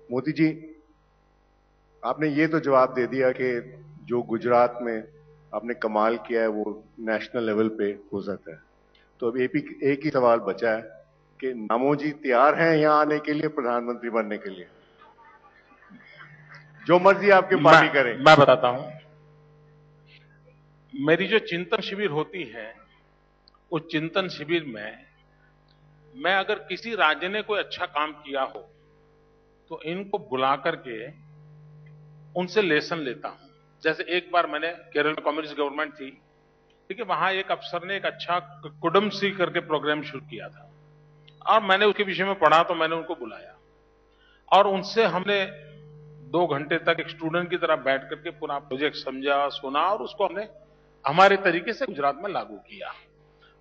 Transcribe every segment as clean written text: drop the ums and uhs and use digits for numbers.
मोदी जी, आपने ये तो जवाब दे दिया कि जो गुजरात में आपने कमाल किया है वो नेशनल लेवल पे हो सकता है। तो अब एक ही सवाल बचा है कि नामोजी तैयार हैं यहाँ आने के लिए, प्रधानमंत्री बनने के लिए? जो मर्जी आपकी मैं पार्टी करे। मैं बताता हूं। मेरी जो चिंतन शिविर होती है, उस चिंतन शिविर में मैं अगर किसी राज्य ने कोई अच्छा काम किया हो तो इनको बुला करके उनसे लेसन लेता हूं। जैसे एक बार मैंने केरल में कम्युनिस्ट गवर्नमेंट थी, ठीक है, वहां एक अफसर ने एक अच्छा कुडुम्बश्री करके प्रोग्राम शुरू किया था और मैंने उसके विषय में पढ़ा तो मैंने उनको बुलाया और उनसे हमने 2 घंटे तक एक स्टूडेंट की तरह बैठ करके पूरा प्रोजेक्ट समझा, सुना और उसको हमने हमारे तरीके से गुजरात में लागू किया।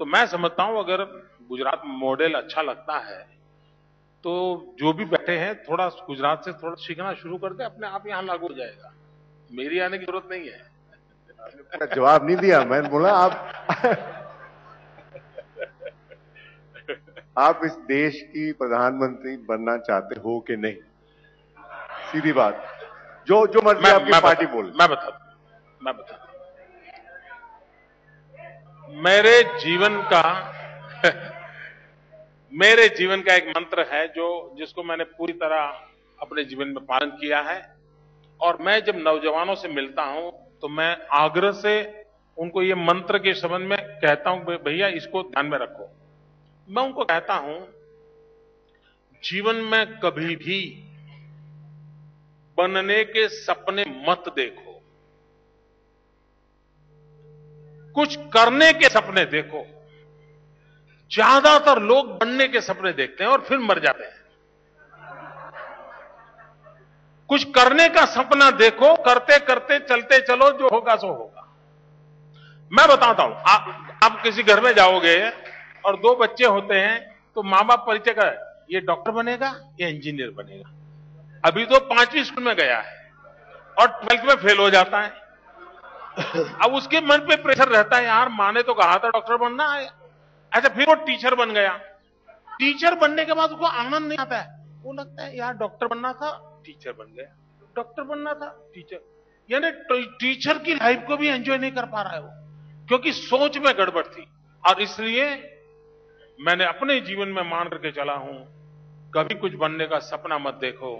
तो मैं समझता हूं अगर गुजरात मॉडल अच्छा लगता है तो जो भी बैठे हैं थोड़ा गुजरात से थोड़ा सीखना शुरू कर दे, अपने आप यहां लागू हो जाएगा। मेरी आने की जरूरत नहीं है। आपने पूरा जवाब नहीं दिया। मैंने बोला आप इस देश की प्रधानमंत्री बनना चाहते हो कि नहीं? सीधी बात, जो जो मर्जी आपकी पार्टी बोले। मैं बता मेरे जीवन का मेरे जीवन का एक मंत्र है जो जिसको मैंने पूरी तरह अपने जीवन में पालन किया है और मैं जब नौजवानों से मिलता हूं तो मैं आग्रह से उनको ये मंत्र के संबंध में कहता हूं, भैया इसको ध्यान में रखो। मैं उनको कहता हूं, जीवन में कभी भी बनने के सपने मत देखो, कुछ करने के सपने देखो। ज्यादातर लोग बनने के सपने देखते हैं और फिर मर जाते हैं। कुछ करने का सपना देखो, करते करते चलते चलो, जो होगा सो होगा। मैं बताता हूं, आप किसी घर में जाओगे और 2 बच्चे होते हैं तो मां बाप परिचय कर, ये डॉक्टर बनेगा या इंजीनियर बनेगा। अभी तो 5वीं स्कूल में गया है और 12th में फेल हो जाता है। अब उसके मन पे प्रेशर रहता है, यार माँ ने तो कहा था डॉक्टर बनना है। अच्छा, फिर वो टीचर बन गया। टीचर बनने के बाद उसको आनंद नहीं आता है, वो लगता है यार डॉक्टर बनना था, टीचर बन गया, डॉक्टर बनना था, टीचर। यानी टीचर की लाइफ को भी एंजॉय नहीं कर पा रहा है वो, क्योंकि सोच में गड़बड़ थी। और इसलिए मैंने अपने जीवन में मान करके चला हूं, कभी कुछ बनने का सपना मत देखो,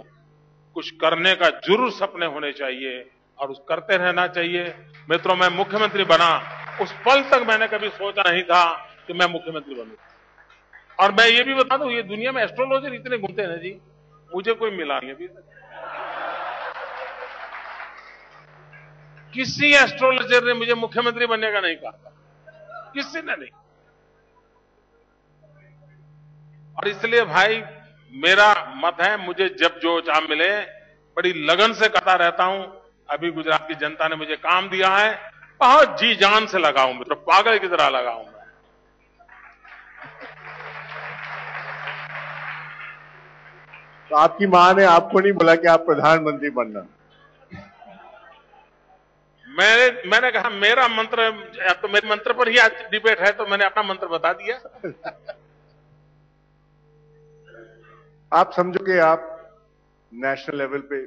कुछ करने का जरूर सपने होने चाहिए और उस करते रहना चाहिए। मित्रों, मैं मुख्यमंत्री बना उस पल तक मैंने कभी सोचा नहीं था कि मैं मुख्यमंत्री बनूंगा। और मैं ये भी बता दूं, ये दुनिया में एस्ट्रोलॉजर इतने घूमते हैं जी, मुझे कोई मिला नहीं अभी तक। किसी एस्ट्रोलॉजर ने मुझे मुख्यमंत्री बनने का नहीं कहा, किसी ने नहीं। और इसलिए भाई, मेरा मत है, मुझे जब जो चाह मिले बड़ी लगन से करता रहता हूं। अभी गुजरात की जनता ने मुझे काम दिया है, बहुत जी जान से लगाऊं, मतलब पागल की तरह लगाऊं मैं। तो आपकी मां ने आपको नहीं बोला कि आप प्रधानमंत्री बनना? मैंने कहा मेरा मंत्र, तो मेरे मंत्र पर ही आज डिबेट है तो मैंने अपना मंत्र बता दिया। आप समझो कि आप नेशनल लेवल पे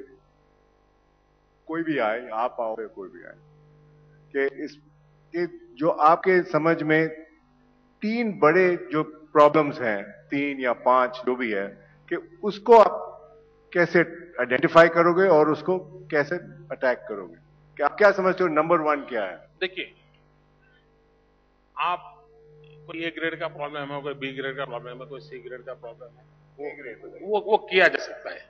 कोई भी आए, आप आओ या कोई भी आए, कि जो आपके समझ में 3 बड़े जो प्रॉब्लम्स हैं, 3 या 5 जो भी है, कि उसको आप कैसे आइडेंटिफाई करोगे और उसको कैसे अटैक करोगे? कि आप क्या समझते हो नंबर 1 क्या है? देखिए, आप कोई ए ग्रेड का प्रॉब्लम है, कोई बी ग्रेड का प्रॉब्लम है, कोई सी ग्रेड का प्रॉब्लम है, वो किया जा सकता है।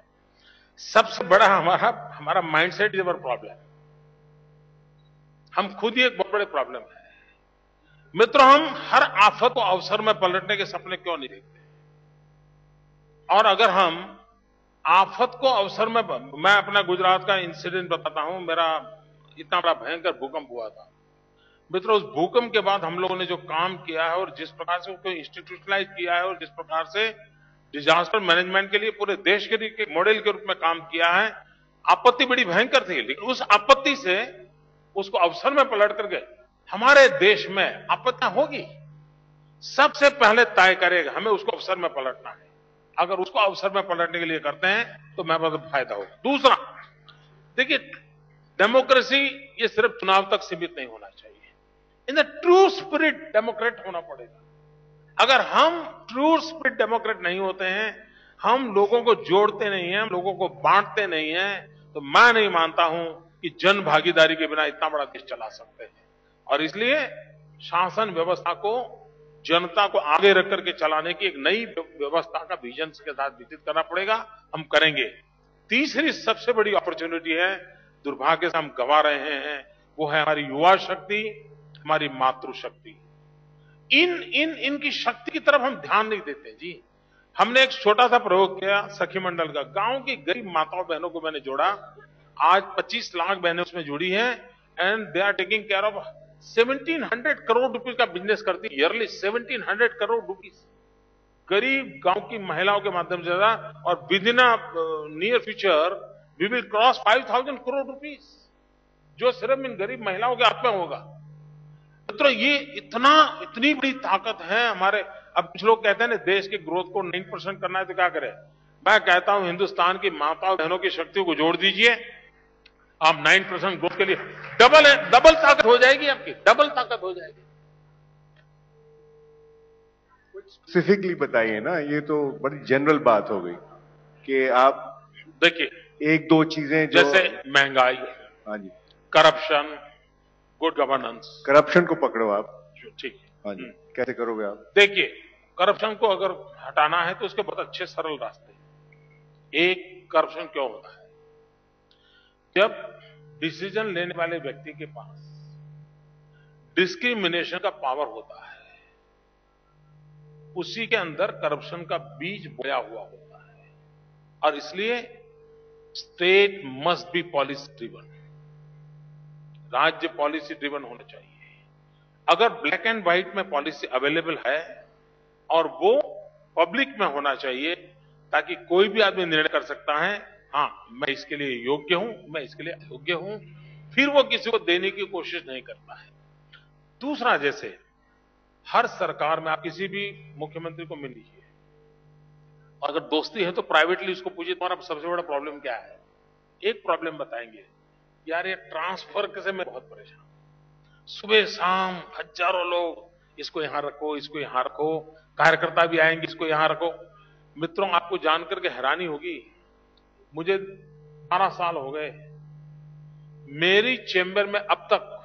सबसे बड़ा हमारा माइंडसेट इज अवर प्रॉब्लम। हम खुद ही एक बहुत बड़े प्रॉब्लम है। मित्रों, हम हर आफत को अवसर में पलटने के सपने क्यों नहीं देखते? और अगर हम आफत को अवसर में, मैं अपना गुजरात का इंसिडेंट बताता हूं। मेरा इतना बड़ा भयंकर भूकंप हुआ था मित्रों। उस भूकंप के बाद हम लोगों ने जो काम किया है और जिस प्रकार से उसको इंस्टीट्यूशनलाइज किया है और जिस प्रकार से डिजास्टर मैनेजमेंट के लिए पूरे देश के लिए मॉडल के रूप में काम किया है, आपत्ति बड़ी भयंकर थी, लेकिन उस आपत्ति से उसको अवसर में पलट करके हमारे देश में आपत्तियां होगी, सबसे पहले तय करेगा हमें उसको अवसर में पलटना है। अगर उसको अवसर में पलटने के लिए करते हैं तो मैं बहुत फायदा होगा। दूसरा, देखिए, डेमोक्रेसी ये सिर्फ चुनाव तक सीमित नहीं होना चाहिए। In the true spirit Democrat होना पड़ेगा। अगर हम ट्रू स्पिरिट डेमोक्रेट नहीं होते हैं, हम लोगों को जोड़ते नहीं हैं, हम लोगों को बांटते नहीं हैं, तो मैं नहीं मानता हूं कि जन भागीदारी के बिना इतना बड़ा देश चला सकते हैं। और इसलिए शासन व्यवस्था को जनता को आगे रख करके चलाने की एक नई व्यवस्था का विजन के साथ विकसित करना पड़ेगा। हम करेंगे। तीसरी सबसे बड़ी अपॉर्चुनिटी है, दुर्भाग्य से हम गंवा रहे हैं, वो है हमारी युवा शक्ति, हमारी मातृशक्ति। इनकी शक्ति की तरफ हम ध्यान नहीं देते जी। हमने एक छोटा सा प्रयोग किया सखी मंडल का। गांव की गरीब माताओं बहनों को मैंने जोड़ा। आज 25 लाख बहनें उसमें जुड़ी हैं and they are taking care of 1700 crore rupees का बिजनेस करती है ईयरली। 1700 करोड़ रुपीस गरीब गांव की महिलाओं के माध्यम से था। और within near future we will cross 5000 crore rupees, जो सिर्फ इन गरीब महिलाओं के हाथ में होगा। मित्रों, ये इतनी बड़ी ताकत है हमारे। अब कुछ लोग कहते हैं ना, देश के ग्रोथ को 9% करना है तो क्या करें। मैं कहता हूं हिंदुस्तान की माताओं बहनों की शक्ति को जोड़ दीजिए, आप 9% ग्रोथ के लिए डबल ताकत हो जाएगी आपकी, डबल ताकत हो जाएगी। स्पेसिफिकली बताइए ना, ये तो बड़ी जनरल बात हो गई कि आप देखिए एक दो चीजें जो जैसे महंगाई, हाँ जी, करप्शन, गुड गवर्नेंस। करप्शन को पकड़ो आप, ठीक है, हाँ जी, कैसे करोगे आप? देखिए, करप्शन को अगर हटाना है तो उसके बहुत अच्छे सरल रास्ते हैं। एक, करप्शन क्यों होता है? जब डिसीजन लेने वाले व्यक्ति के पास डिस्क्रिमिनेशन का पावर होता है, उसी के अंदर करप्शन का बीज बोया हुआ होता है। और इसलिए state must be policy driven, राज्य पॉलिसी ड्रिवन होना चाहिए। अगर ब्लैक एंड व्हाइट में पॉलिसी अवेलेबल है और वो पब्लिक में होना चाहिए, ताकि कोई भी आदमी निर्णय कर सकता है, हां मैं इसके लिए योग्य हूं, मैं इसके लिए अयोग्य हूं, फिर वो किसी को देने की कोशिश नहीं करता है। दूसरा, जैसे हर सरकार में आप किसी भी मुख्यमंत्री को मिल लीजिए, अगर दोस्ती है तो प्राइवेटली उसको पूछिए तुम्हारा सबसे बड़ा प्रॉब्लम क्या है। एक प्रॉब्लम बताएंगे, यार ये ट्रांसफर से मैं बहुत परेशान, सुबह शाम हजारों लोग, इसको यहां रखो, इसको यहां रखो, कार्यकर्ता भी आएंगे, इसको यहां रखो। मित्रों, आपको जानकर के हैरानी होगी, मुझे 12 साल हो गए, मेरी चेंबर में अब तक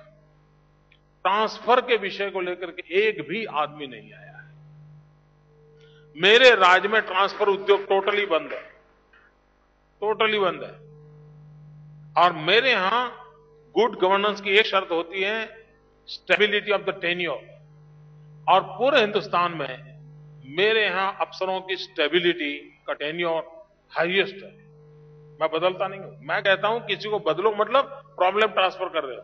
ट्रांसफर के विषय को लेकर के एक भी आदमी नहीं आया है। मेरे राज्य में ट्रांसफर उद्योग टोटली बंद है, टोटली बंद है। और मेरे यहां गुड गवर्नेंस की एक शर्त होती है, स्टेबिलिटी ऑफ द टेन्योर। और पूरे हिंदुस्तान में मेरे यहां अफसरों की स्टेबिलिटी का टेन्योर हाईएस्ट है। मैं बदलता नहीं हूं। मैं कहता हूं किसी को बदलो मतलब प्रॉब्लम ट्रांसफर कर रहे हो,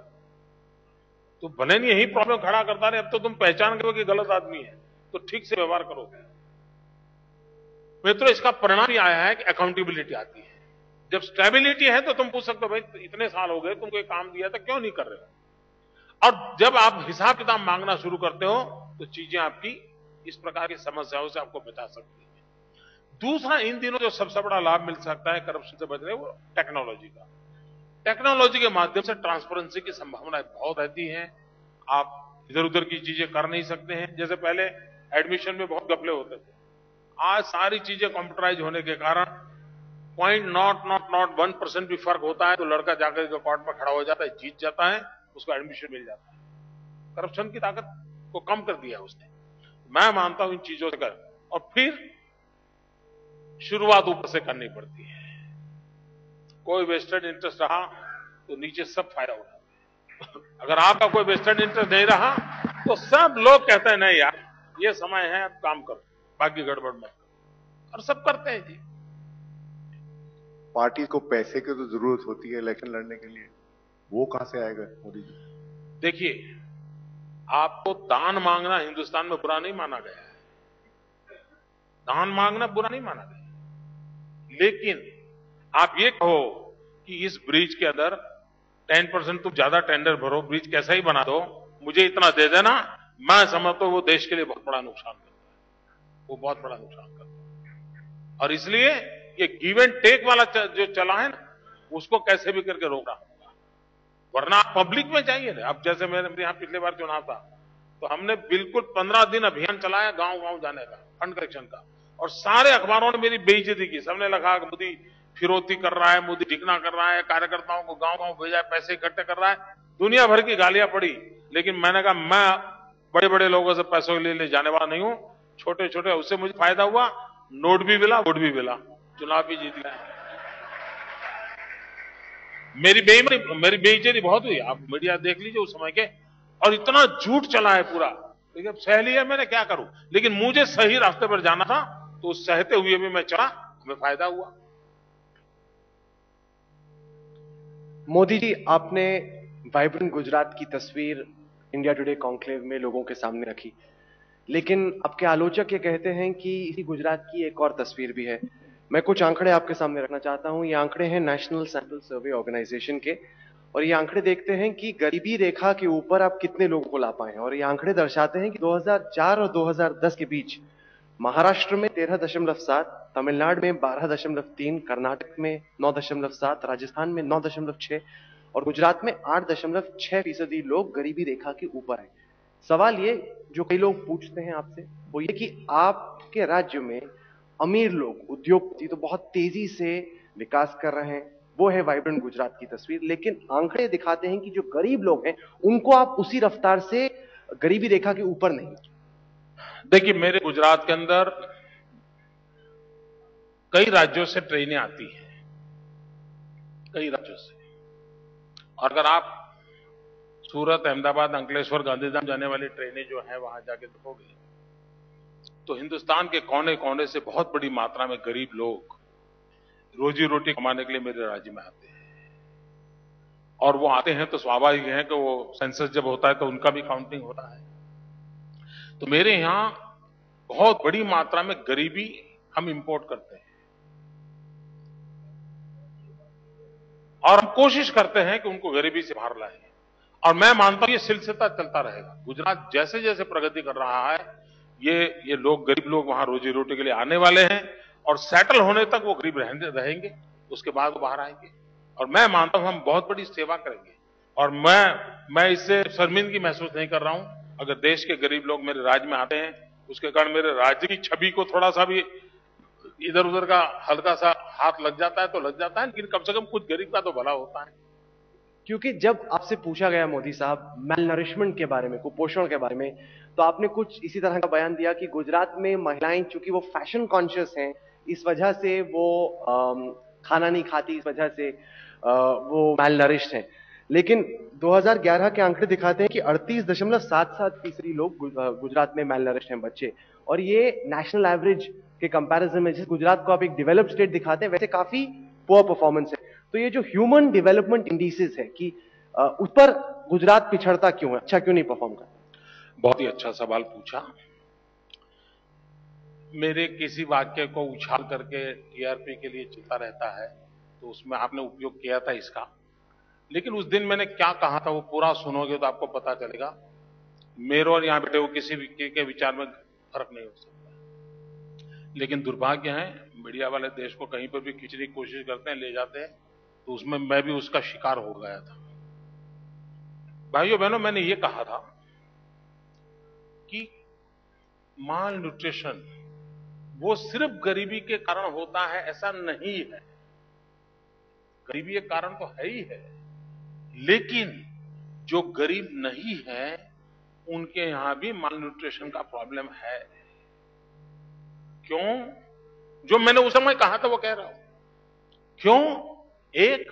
तो भले नहीं यही प्रॉब्लम खड़ा करता रहे, अब तो तुम पहचान गए कि गलत आदमी है, तो ठीक से व्यवहार करोगे। मित्रों, इसका परिणाम ये आया है कि अकाउंटेबिलिटी आती है। जब स्टेबिलिटी है तो तुम पूछ सकते हो, भाई इतने साल हो गए तुमको एक काम दिया था, क्यों नहीं कर रहे हो? और जब आप हिसाब किताब मांगना शुरू करते हो तो चीजें आपकी इस प्रकार की समस्याओं से आपको बचा सकती है। दूसरा, इन दिनों जो सबसे बड़ा लाभ मिल सकता है करप्शन से बचने, वो टेक्नोलॉजी का। टेक्नोलॉजी के माध्यम से ट्रांसपेरेंसी की संभावनाएं बहुत रहती हैं। आप इधर उधर की चीजें कर नहीं सकते हैं। जैसे पहले एडमिशन में बहुत घपले होते थे, आज सारी चीजें कंप्यूटराइज होने के कारण 0.001% भी फर्क होता है तो लड़का जाकर कोर्ट में खड़ा हो जाता है, जीत जाता है, उसको एडमिशन मिल जाता है। करप्शन की ताकत को कम कर दिया उसने। मैं मानता हूं इन चीजों से कर, और फिर शुरुआत ऊपर से करनी पड़ती है। कोई वेस्टेड इंटरेस्ट रहा तो नीचे सब फायदा उठाते हैं। अगर आपका कोई वेस्टेड इंटरेस्ट नहीं रहा तो सब लोग कहते हैं नहीं यार ये समय है, अब काम करो, बाकी गड़बड़ मत करो, और सब करते हैं जी। पार्टी को पैसे की तो जरूरत होती है इलेक्शन लड़ने के लिए, वो कहां से आएगा मोदी जी? देखिए, आपको दान मांगना हिंदुस्तान में बुरा नहीं माना गया है, दान मांगना बुरा नहीं माना गया, लेकिन आप ये कहो कि इस ब्रिज के अंदर 10% तुम ज्यादा टेंडर भरो, ब्रिज कैसा ही बना दो, मुझे इतना दे देना, मैं समझता हूं वो देश के लिए बहुत बड़ा नुकसान करता है, वो बहुत बड़ा नुकसान करता है। और इसलिए ये गिव एंड टेक वाला जो चला है ना, उसको कैसे भी करके रोकना होगा, वरना पब्लिक में चाहिए ना। अब जैसे मेरे यहाँ पिछले बार चुनाव था, तो हमने बिल्कुल 15 दिन अभियान चलाया गांव गांव जाने का, फंड कलेक्शन का, और सारे अखबारों ने मेरी बेइज्जती की। सबने लिखा कि मोदी फिरौती कर रहा है, मोदी ढिकना कर रहा है, कार्यकर्ताओं को गांव गांव भेजा है, पैसे इकट्ठे कर रहा है, दुनिया भर की गालियां पड़ी। लेकिन मैंने कहा मैं बड़े बड़े लोगों से पैसों के लिए जाने वाला नहीं हूं, छोटे छोटे, उससे मुझे फायदा हुआ, नोट भी मिला, वोट भी मिला, चुनाव भी जीत गया। मेरी बेइज्जती बहुत हुई, आप मीडिया देख लीजिए उस समय के, और इतना झूठ चला है पूरा। लेकिन सह लिया मैंने, क्या करूं, लेकिन मुझे सही रास्ते पर जाना था, तो सहते हुए भी मैं चला, हमें फायदा हुआ। मोदी जी, आपने वाइब्रेंट गुजरात की तस्वीर इंडिया टुडे कॉन्क्लेव में लोगों के सामने रखी, लेकिन आपके आलोचक ये कहते हैं कि इसी गुजरात की एक और तस्वीर भी है। मैं कुछ आंकड़े आपके सामने रखना चाहता हूं। ये आंकड़े हैं नेशनल सैंपल सर्वे ऑर्गेनाइजेशन के, और ये आंकड़े देखते हैं कि गरीबी रेखा के ऊपर आप कितने लोगों को ला पाए हैं। और ये आंकड़े दर्शाते हैं कि 2004 और 2010 के बीच महाराष्ट्र में 13.7, तमिलनाडु में 12.3, कर्नाटक में 9.7, राजस्थान में 9.6 और गुजरात में 8.6% लोग गरीबी रेखा के ऊपर है। सवाल ये जो कई लोग पूछते हैं आपसे, वो ये कि आपके राज्य में अमीर लोग, उद्योगपति तो बहुत तेजी से विकास कर रहे हैं, वो है वाइब्रेंट गुजरात की तस्वीर, लेकिन आंकड़े दिखाते हैं कि जो गरीब लोग हैं उनको आप उसी रफ्तार से गरीबी रेखा के ऊपर नहीं। देखिए, मेरे गुजरात के अंदर कई राज्यों से ट्रेनें आती हैं, कई राज्यों से, और अगर आप सूरत, अहमदाबाद, अंकलेश्वर, गांधीधाम जाने वाली ट्रेनें जो हैं वहां जाके देखोगे, तो हिंदुस्तान के कोने कोने से बहुत बड़ी मात्रा में गरीब लोग रोजी रोटी कमाने के लिए मेरे राज्य में आते हैं। और वो आते हैं तो स्वाभाविक है कि वो सेंसस जब होता है तो उनका भी काउंटिंग होता है। तो मेरे यहां बहुत बड़ी मात्रा में गरीबी हम इंपोर्ट करते हैं, और हम कोशिश करते हैं कि उनको गरीबी से बाहर लाएं। और मैं मानता हूं ये सिलसिला चलता रहेगा। गुजरात जैसे जैसे प्रगति कर रहा है, ये लोग, गरीब लोग वहां रोजी रोटी के लिए आने वाले हैं, और सेटल होने तक वो गरीब रहेंगे, उसके बाद वो बाहर आएंगे। और मैं मानता हूं हम बहुत बड़ी सेवा करेंगे, और मैं इससे शर्मिंदगी महसूस नहीं कर रहा हूं अगर देश के गरीब लोग मेरे राज्य में आते हैं। उसके कारण मेरे राज्य की छवि को थोड़ा सा भी इधर उधर का हल्का सा हाथ लग जाता है तो लग जाता है, लेकिन कम से कम कुछ गरीब का तो भला होता है। क्योंकि जब आपसे पूछा गया मोदी साहब मेल नरिशमेंट के बारे में, कुपोषण के बारे में, तो आपने कुछ इसी तरह का बयान दिया कि गुजरात में महिलाएं, चूंकि वो फैशन कॉन्शियस हैं, इस वजह से वो खाना नहीं खाती, इस वजह से वो मेल नरिश्ड हैं। लेकिन 2011 के आंकड़े दिखाते हैं कि 38.77% लोग गुजरात में मेल नरिश्ड हैं, बच्चे। और ये नेशनल एवरेज के कंपैरिजन में, जिस गुजरात को आप एक डेवलप्ड स्टेट दिखाते हैं, वैसे काफी पुअर परफॉर्मेंस है। तो ये जो ह्यूमन डेवलपमेंट इंडिसेस है कि उस पर गुजरात पिछड़ता क्यों है, अच्छा क्यों नहीं परफॉर्म करता? बहुत ही अच्छा सवाल पूछा। मेरे किसी वाक्य को उछाल करके टीआरपी के लिए चलता रहता है, तो उसमें आपने उपयोग किया था इसका। लेकिन उस दिन मैंने क्या कहा था वो पूरा सुनोगे तो आपको पता चलेगा। मेरे और यहां बैठे हुए किसी के विचार में फर्क नहीं हो सकता। लेकिन दुर्भाग्य है, मीडिया वाले देश को कहीं पर भी खींचने की कोशिश करते हैं, ले जाते हैं, तो उसमें मैं भी उसका शिकार हो गया था। भाइयों बहनों, मैंने ये कहा था कि माल न्यूट्रिशन वो सिर्फ गरीबी के कारण होता है, ऐसा नहीं है। गरीबी एक कारण तो है ही है, लेकिन जो गरीब नहीं है उनके यहां भी माल न्यूट्रिशन का प्रॉब्लम है। क्यों? जो मैंने उस समय कहा था वो कह रहा हूं। क्यों? एक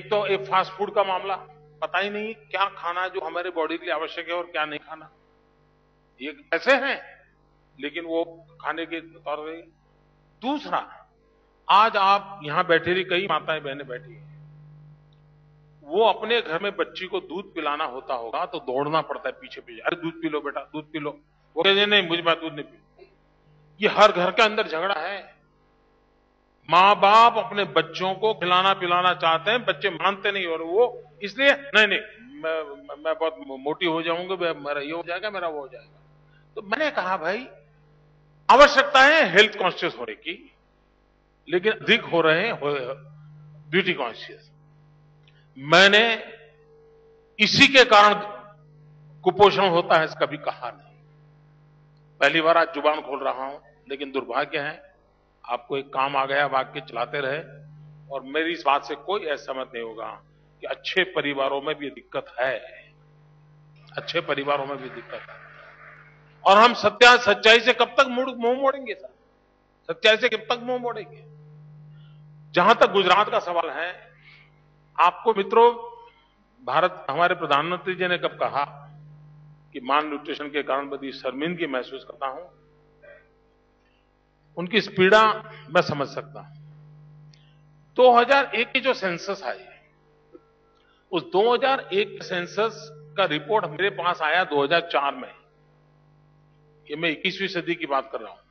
तो एक फास्ट फूड का मामला, पता ही नहीं क्या खाना जो हमारे बॉडी के लिए आवश्यक है और क्या नहीं खाना। ये कैसे हैं, लेकिन वो खाने के तौर पर। दूसरा, आज आप यहां बैठे रही कई माताएं बहनें बैठी हैं, वो अपने घर में बच्ची को दूध पिलाना होता होगा तो दौड़ना पड़ता है पीछे पीछे, अरे दूध पी लो बेटा, दूध पी लो। वो कहते नहीं, मुझे बात दूध नहीं पी। ये हर घर के अंदर झगड़ा है। माँ बाप अपने बच्चों को खिलाना पिलाना चाहते हैं, बच्चे मानते नहीं, और वो इसलिए नहीं मैं बहुत मोटी हो जाऊंगा, मेरा ये हो जाएगा, मेरा वो हो जाएगा। तो मैंने कहा भाई, आवश्यकता है हेल्थ कॉन्शियस होने की, लेकिन अधिक हो रहे हैं ब्यूटी कॉन्शियस। मैंने इसी के कारण कुपोषण होता है कभी कहा नहीं। पहली बार आज जुबान खोल रहा हूं, लेकिन दुर्भाग्य है आपको एक काम आ गया, वाक्य चलाते रहे, और मेरी इस बात से कोई असहमत नहीं होगा कि अच्छे परिवारों में भी दिक्कत है, अच्छे परिवारों में भी दिक्कत है। और हम सच्चाई से कब तक मुंह मोड़ेंगे सर? सच्चाई से कब तक मुंह मोड़ेंगे? जहां तक गुजरात का सवाल है, आपको मित्रों, भारत हमारे प्रधानमंत्री जी ने कब कहा कि माल न्यूट्रिशन के कारण बड़ी शर्मिंदगी महसूस करता हूं, उनकी इस पीड़ा मैं समझ सकता हूं। 2001 की जो सेंसस आई, उस 2001 सेंसस का रिपोर्ट मेरे पास आया 2004 में। ये मैं 21वीं सदी की बात कर रहा हूं।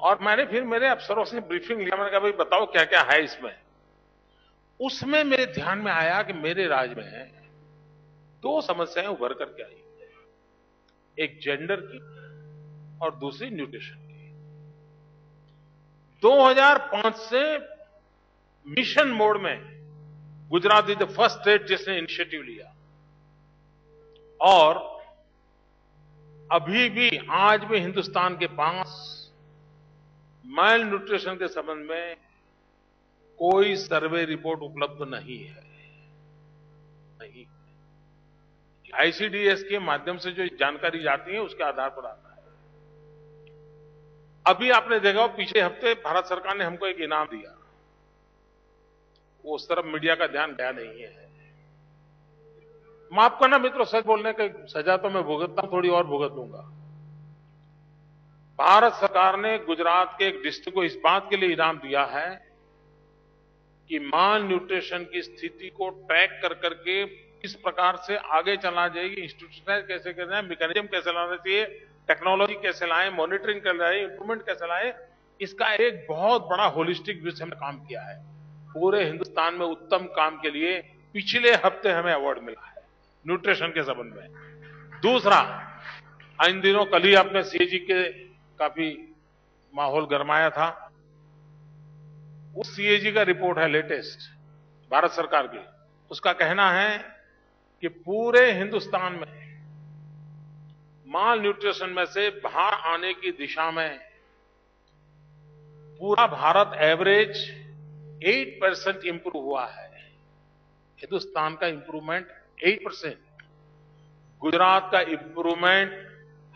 और मैंने फिर मेरे अफसरों से ब्रीफिंग लिया, मैंने कहा भाई बताओ क्या क्या है इसमें। उसमें मेरे ध्यान में आया कि मेरे राज्य में दो समस्याएं उभर करके आई, एक जेंडर की और दूसरी न्यूट्रिशन की। 2005 से मिशन मोड में Gujarat is the first state जिसने इनिशिएटिव लिया, और अभी भी आज भी हिंदुस्तान के पास माल न्यूट्रिशन के संबंध में कोई सर्वे रिपोर्ट उपलब्ध नहीं है। नहीं, आईसीडीएस के माध्यम से जो जानकारी जाती है उसके आधार पर आता है। अभी आपने देखा, पिछले हफ्ते भारत सरकार ने हमको एक इनाम दिया, वो उस तरफ मीडिया का ध्यान गया नहीं है। माफ करना मित्रों, सच बोलने की सजा तो मैं भुगतता हूं, थोड़ी और भुगत लूंगा। भारत सरकार ने गुजरात के एक डिस्ट्रिक्ट को इस बात के लिए इनाम दिया है कि माल न्यूट्रिशन की स्थिति को ट्रैक कर करके किस प्रकार से आगे चलना चाहिए, इंस्टीट्यूशनलाइज कैसे करना है, मैकेनिज्म कैसे लाना चाहिए, टेक्नोलॉजी कैसे लाएं, मॉनिटरिंग कैसे लाएं, इंप्रूवमेंट कैसे लाएं, इसका एक बहुत बड़ा होलिस्टिक व्यू से हमने काम किया है। पूरे हिंदुस्तान में उत्तम काम के लिए पिछले हफ्ते हमें अवार्ड मिला है न्यूट्रिशन के संबंध में। दूसरा, इन दिनों कल ही आपने सीएजी के काफी माहौल गरमाया था, उस सीएजी का रिपोर्ट है लेटेस्ट भारत सरकार की। उसका कहना है कि पूरे हिंदुस्तान में माल न्यूट्रिशन में से बाहर आने की दिशा में पूरा भारत एवरेज 8% इंप्रूव हुआ है। हिंदुस्तान का इंप्रूवमेंट 8%, गुजरात का improvement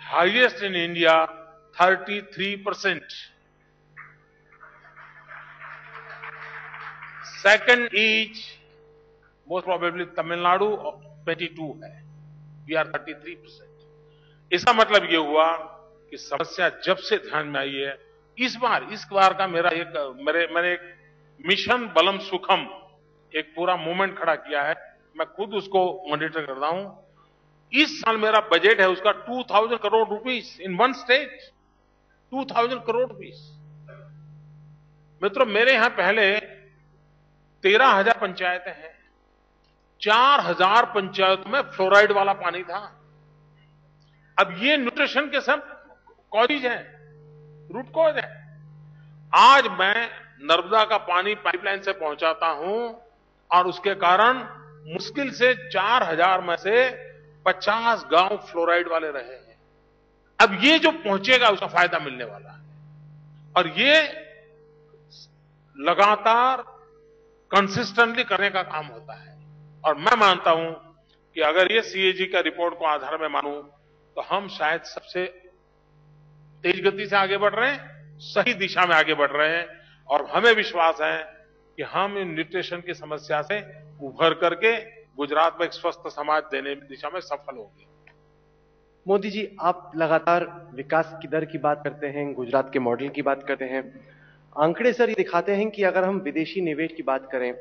highest in India 33%। Second is most probably Tamil Nadu 22 है, वी आर 33%। इसका मतलब ये हुआ कि समस्या जब से ध्यान में आई है, इस बार का मैंने एक मिशन बलम सुखम एक पूरा मूवमेंट खड़ा किया है, मैं खुद उसको मॉनिटर करता हूं। इस साल मेरा बजट है उसका 2000 crore rupees in one state, 2000 crore rupees. मित्रों, मेरे यहां पहले 13,000 पंचायतें हैं, 4,000 पंचायतों में फ्लोराइड वाला पानी था। अब ये न्यूट्रिशन के सब कॉजेज हैं, रूट कॉज है। आज मैं नर्मदा का पानी पाइपलाइन से पहुंचाता हूं और उसके कारण मुश्किल से 4,000 में से 50 गांव फ्लोराइड वाले रहे हैं। अब ये जो पहुंचेगा उसका फायदा मिलने वाला है, और ये लगातार कंसिस्टेंटली करने का काम होता है। और मैं मानता हूं कि अगर ये सीएजी का रिपोर्ट को आधार में मानूं तो हम शायद सबसे तेज गति से आगे बढ़ रहे हैं, सही दिशा में आगे बढ़ रहे हैं, और हमें विश्वास है कि हम इन न्यूट्रिशन की समस्या से उभर करके गुजरात में एक स्वस्थ समाज देने की दिशा में सफल होंगे। मोदी जी, आप लगातार विकास की दर की बात करते हैं, गुजरात के मॉडल की बात करते हैं। आंकड़े सर ये दिखाते हैं कि अगर हम विदेशी निवेश की बात करें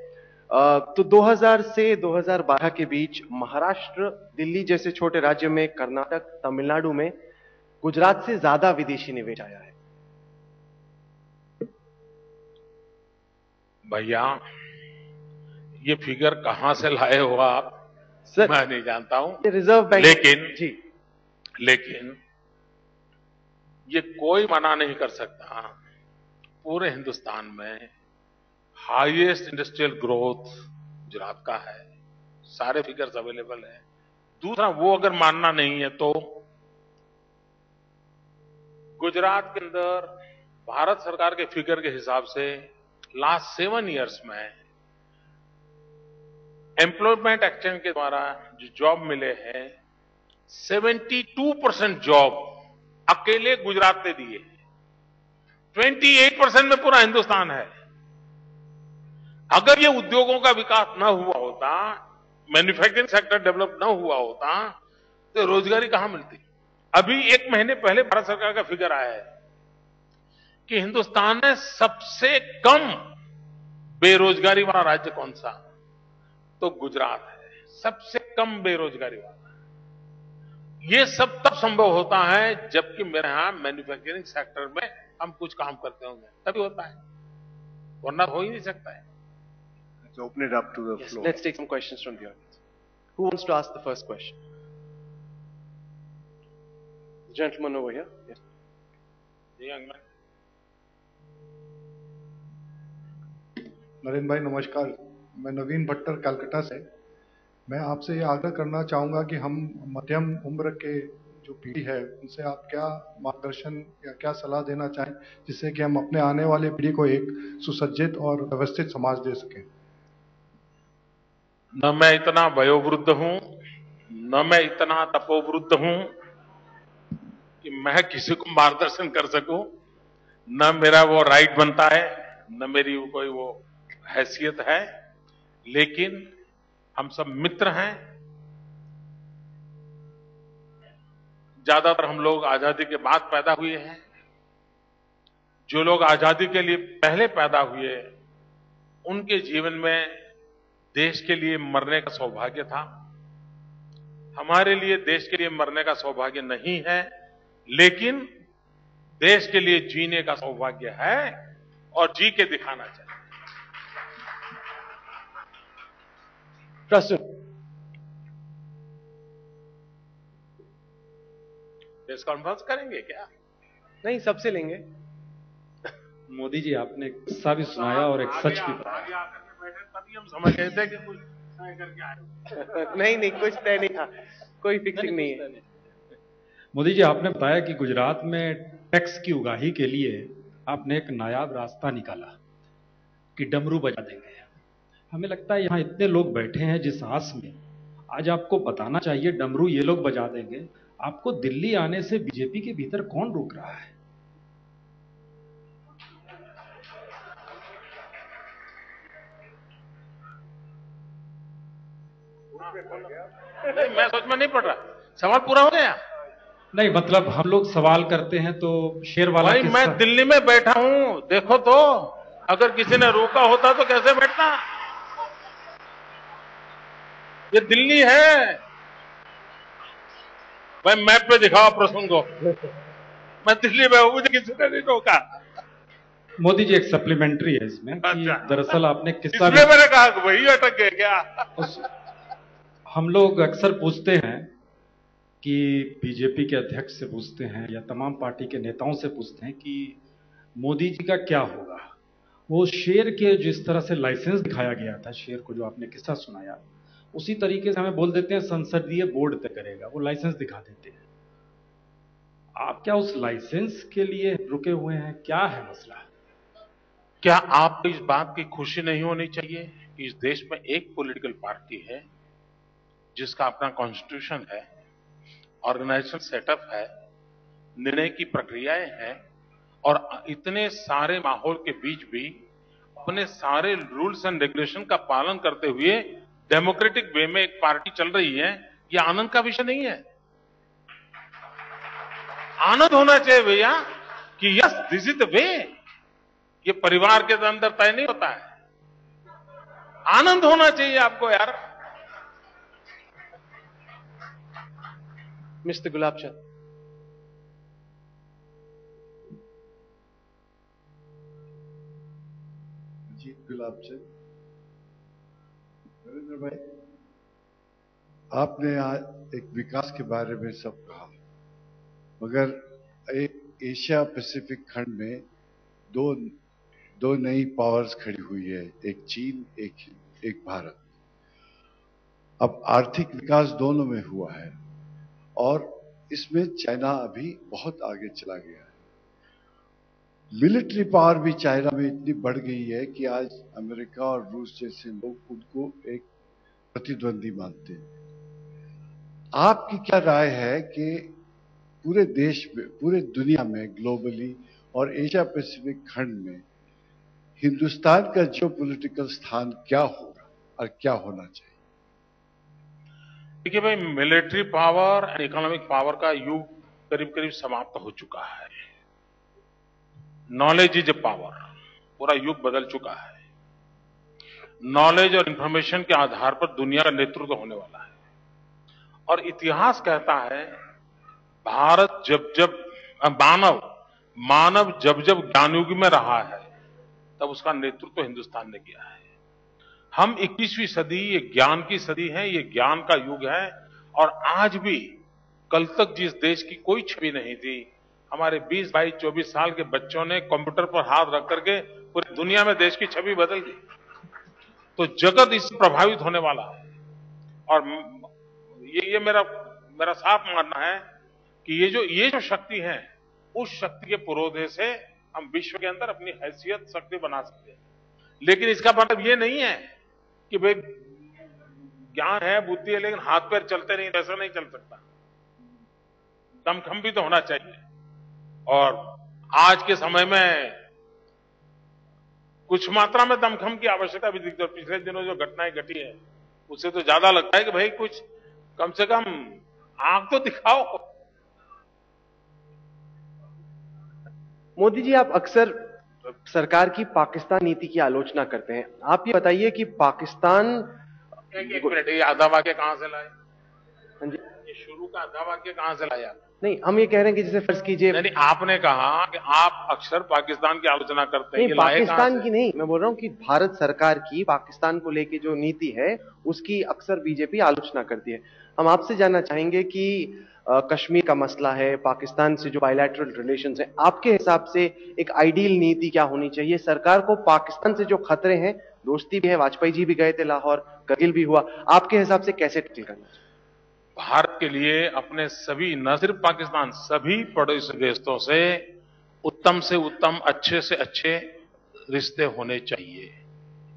तो 2000 से 2012 के बीच महाराष्ट्र, दिल्ली जैसे छोटे राज्य में, कर्नाटक, तमिलनाडु में गुजरात से ज्यादा विदेशी निवेश आया है। भैया, ये फिगर कहां से लाए हो आप? सर, मैं नहीं जानता हूं, रिजर्व बैंक लेकिन ये कोई मना नहीं कर सकता, पूरे हिंदुस्तान में हाईएस्ट इंडस्ट्रियल ग्रोथ गुजरात का है, सारे फिगर्स अवेलेबल है। दूसरा, वो अगर मानना नहीं है तो गुजरात के अंदर भारत सरकार के फिगर के हिसाब से लास्ट 7 इयर्स में एम्प्लॉयमेंट एक्सचेंज के द्वारा जो जॉब मिले हैं 72% जॉब अकेले गुजरात ने दिए। 28% में पूरा हिंदुस्तान है। अगर ये उद्योगों का विकास न हुआ होता, मैन्युफैक्चरिंग सेक्टर डेवलप न हुआ होता, तो रोजगारी कहां मिलती? अभी 1 महीने पहले भारत सरकार का फिगर आया है कि हिंदुस्तान में सबसे कम बेरोजगारी वाला राज्य कौन सा? तो गुजरात है, सबसे कम बेरोजगारी वाला। ये सब तब संभव होता है जबकि मेरे यहां मैन्युफैक्चरिंग सेक्टर में हम कुछ काम करते होंगे, तभी होता है, वरना हो ही नहीं सकता है। Let's open it up to the Yes, floor. let's take some questions from the audience. Who wants to ask the first question? The gentleman over here. Yes. Young man. Narendra भाई नमस्कार, मैं नवीन भट्टर कलकत्ता से। मैं आपसे ये आग्रह करना चाहूँगा कि हम मध्यम उम्र के जो पीढ़ी है उनसे आप क्या मार्गदर्शन या क्या सलाह देना चाहें जिससे कि हम अपने आने वाले पीढ़ी को एक सुसज्जित और व्यवस्थित समाज दे सकें। न मैं इतना वयोवृद्ध हूं, न मैं इतना तपोवृद्ध हूं कि मैं किसी को मार्गदर्शन कर सकूं, न मेरा वो राइट बनता है, न मेरी कोई वो हैसियत है, लेकिन हम सब मित्र हैं। ज्यादातर हम लोग आजादी के बाद पैदा हुए हैं। जो लोग आजादी के लिए पहले पैदा हुए, उनके जीवन में देश के लिए मरने का सौभाग्य था। हमारे लिए देश के लिए मरने का सौभाग्य नहीं है, लेकिन देश के लिए जीने का सौभाग्य है और जी के दिखाना चाहिए। प्रश्न। प्रेस कॉन्फ्रेंस करेंगे क्या? नहीं, सबसे लेंगे। मोदी जी, आपने किस्सा भी सुनाया और एक सच भी बताया। तभी हम समझ गए थे कि कुछ तय करके आए। नहीं, कुछ तय नहीं था, कोई फिक्सिंग नहीं है। मोदी जी, आपने बताया कि गुजरात में टैक्स की उगाही के लिए आपने एक नायाब रास्ता निकाला कि डमरू बजा देंगे। हमें लगता है यहाँ इतने लोग बैठे हैं जिस आस में, आज आपको बताना चाहिए डमरू ये लोग बजा देंगे। आपको दिल्ली आने से बीजेपी के भीतर कौन रोक रहा है? नहीं, मैं सोच में नहीं पड़ रहा। सवाल पूरा हो गया? नहीं, मतलब हम लोग सवाल करते हैं तो शेर वाला भाई, मैं दिल्ली में बैठा हूं, देखो तो, अगर किसी ने रोका होता तो कैसे बैठता? ये दिल्ली है भाई, मैप पे दिखाओ प्रश्न को। मैं दिल्ली में हूं, मुझे किसी ने नहीं रोका। मोदी जी, एक सप्लीमेंट्री है इसमें कि दरअसल आपने किस्सा इसलिए मैंने कहा कि वही अटक गए क्या? हम लोग अक्सर पूछते हैं कि बीजेपी के अध्यक्ष से पूछते हैं या तमाम पार्टी के नेताओं से पूछते हैं कि मोदी जी का क्या होगा। वो शेर के जिस तरह से लाइसेंस दिखाया गया था, शेर को जो आपने किस्सा सुनाया, उसी तरीके से हमें बोल देते हैं संसदीय बोर्ड तय करेगा, वो लाइसेंस दिखा देते हैं। आप क्या उस लाइसेंस के लिए रुके हुए हैं? क्या है मसला? क्या आपको इस बात की खुशी नहीं होनी चाहिए कि इस देश में एक पॉलिटिकल पार्टी है जिसका अपना कॉन्स्टिट्यूशन है, ऑर्गेनाइजेशन सेटअप है, निर्णय की प्रक्रियाएं हैं, और इतने सारे माहौल के बीच भी अपने सारे रूल्स एंड रेगुलेशन का पालन करते हुए डेमोक्रेटिक वे में एक पार्टी चल रही है? यह आनंद का विषय नहीं है? आनंद होना चाहिए भैया कि yes, this is the way. ये परिवार के अंदर तय नहीं होता है। आनंद होना चाहिए आपको यार। मिस्टर गुलाब चंद। अजीत गुलाब चंद। नरेंद्र भाई, आपने आज एक विकास के बारे में सब कहा, मगर एक एशिया पैसिफिक खंड में दो दो नई पावर्स खड़ी हुई है, एक चीन, एक भारत। अब आर्थिक विकास दोनों में हुआ है और इसमें चाइना अभी बहुत आगे चला गया है। मिलिट्री पावर भी चाइना में इतनी बढ़ गई है कि आज अमेरिका और रूस जैसे लोग उनको एक प्रतिद्वंदी मानते हैं। आपकी क्या राय है कि पूरे देश में, पूरे दुनिया में, ग्लोबली और एशिया पैसिफिक खंड में हिंदुस्तान का जियोपॉलिटिकल स्थान क्या होगा और क्या होना चाहिए? देखिए भाई, military power and economic power का युग करीब करीब समाप्त हो चुका है। नॉलेज इज ए पावर, पूरा युग बदल चुका है। नॉलेज और इंफॉर्मेशन के आधार पर दुनिया का नेतृत्व होने वाला है। और इतिहास कहता है, भारत मानव जब ज्ञान युग में रहा है तब उसका नेतृत्व हिंदुस्तान ने किया है। हम 21वीं सदी ये ज्ञान की सदी है, ये ज्ञान का युग है। और आज भी कल तक जिस देश की कोई छवि नहीं थी, हमारे 20, 22, 24 साल के बच्चों ने कंप्यूटर पर हाथ रख करके पूरी दुनिया में देश की छवि बदल दी। तो जगत इससे प्रभावित होने वाला है। और ये मेरा साफ मानना है कि ये जो शक्ति है, उस शक्ति के पुरोधे से हम विश्व के अंदर अपनी हैसियत शक्ति बना सकते हैं। लेकिन इसका मतलब ये नहीं है कि भाई ज्ञान है, बुद्धि है, लेकिन हाथ पैर चलते नहीं, ऐसा नहीं चल सकता। दमखम भी तो होना चाहिए। और आज के समय में कुछ मात्रा में दमखम की आवश्यकता भी दिखती है। पिछले दिनों जो घटनाएं घटी है, उससे तो ज्यादा लगता है कि भाई कुछ कम से कम आंख तो दिखाओ। मोदी जी, आप अक्सर सरकार की पाकिस्तान नीति की आलोचना करते हैं। आप ये बताइए कि पाकिस्तान, एक मिनट, ये आधा वाक्य कहां से लाए? हाँ जी, ये शुरू का आधा वाक्य कहां से लाया? नहीं, हम ये कह रहे हैं कि जैसे फर्ज कीजिए, नहीं, आपने कहा कि आप अक्सर पाकिस्तान की आलोचना करते हैं। नहीं, पाकिस्तान की नहीं, मैं बोल रहा हूं कि भारत सरकार की पाकिस्तान को लेके जो नीति है उसकी अक्सर बीजेपी आलोचना करती है। हम आपसे जानना चाहेंगे कि कश्मीर का मसला है, पाकिस्तान से जो बायलैटरल रिलेशंस है, आपके हिसाब से एक आइडियल नीति क्या होनी चाहिए? सरकार को पाकिस्तान से जो खतरे हैं, दोस्ती भी है, वाजपेयी जी भी गए थे लाहौर, करगिल भी हुआ, आपके हिसाब से कैसे टैकल करना चाहिए? भारत के लिए अपने सभी, न सिर्फ पाकिस्तान, सभी पड़ोसी देशों से उत्तम से उत्तम, अच्छे से अच्छे रिश्ते होने चाहिए।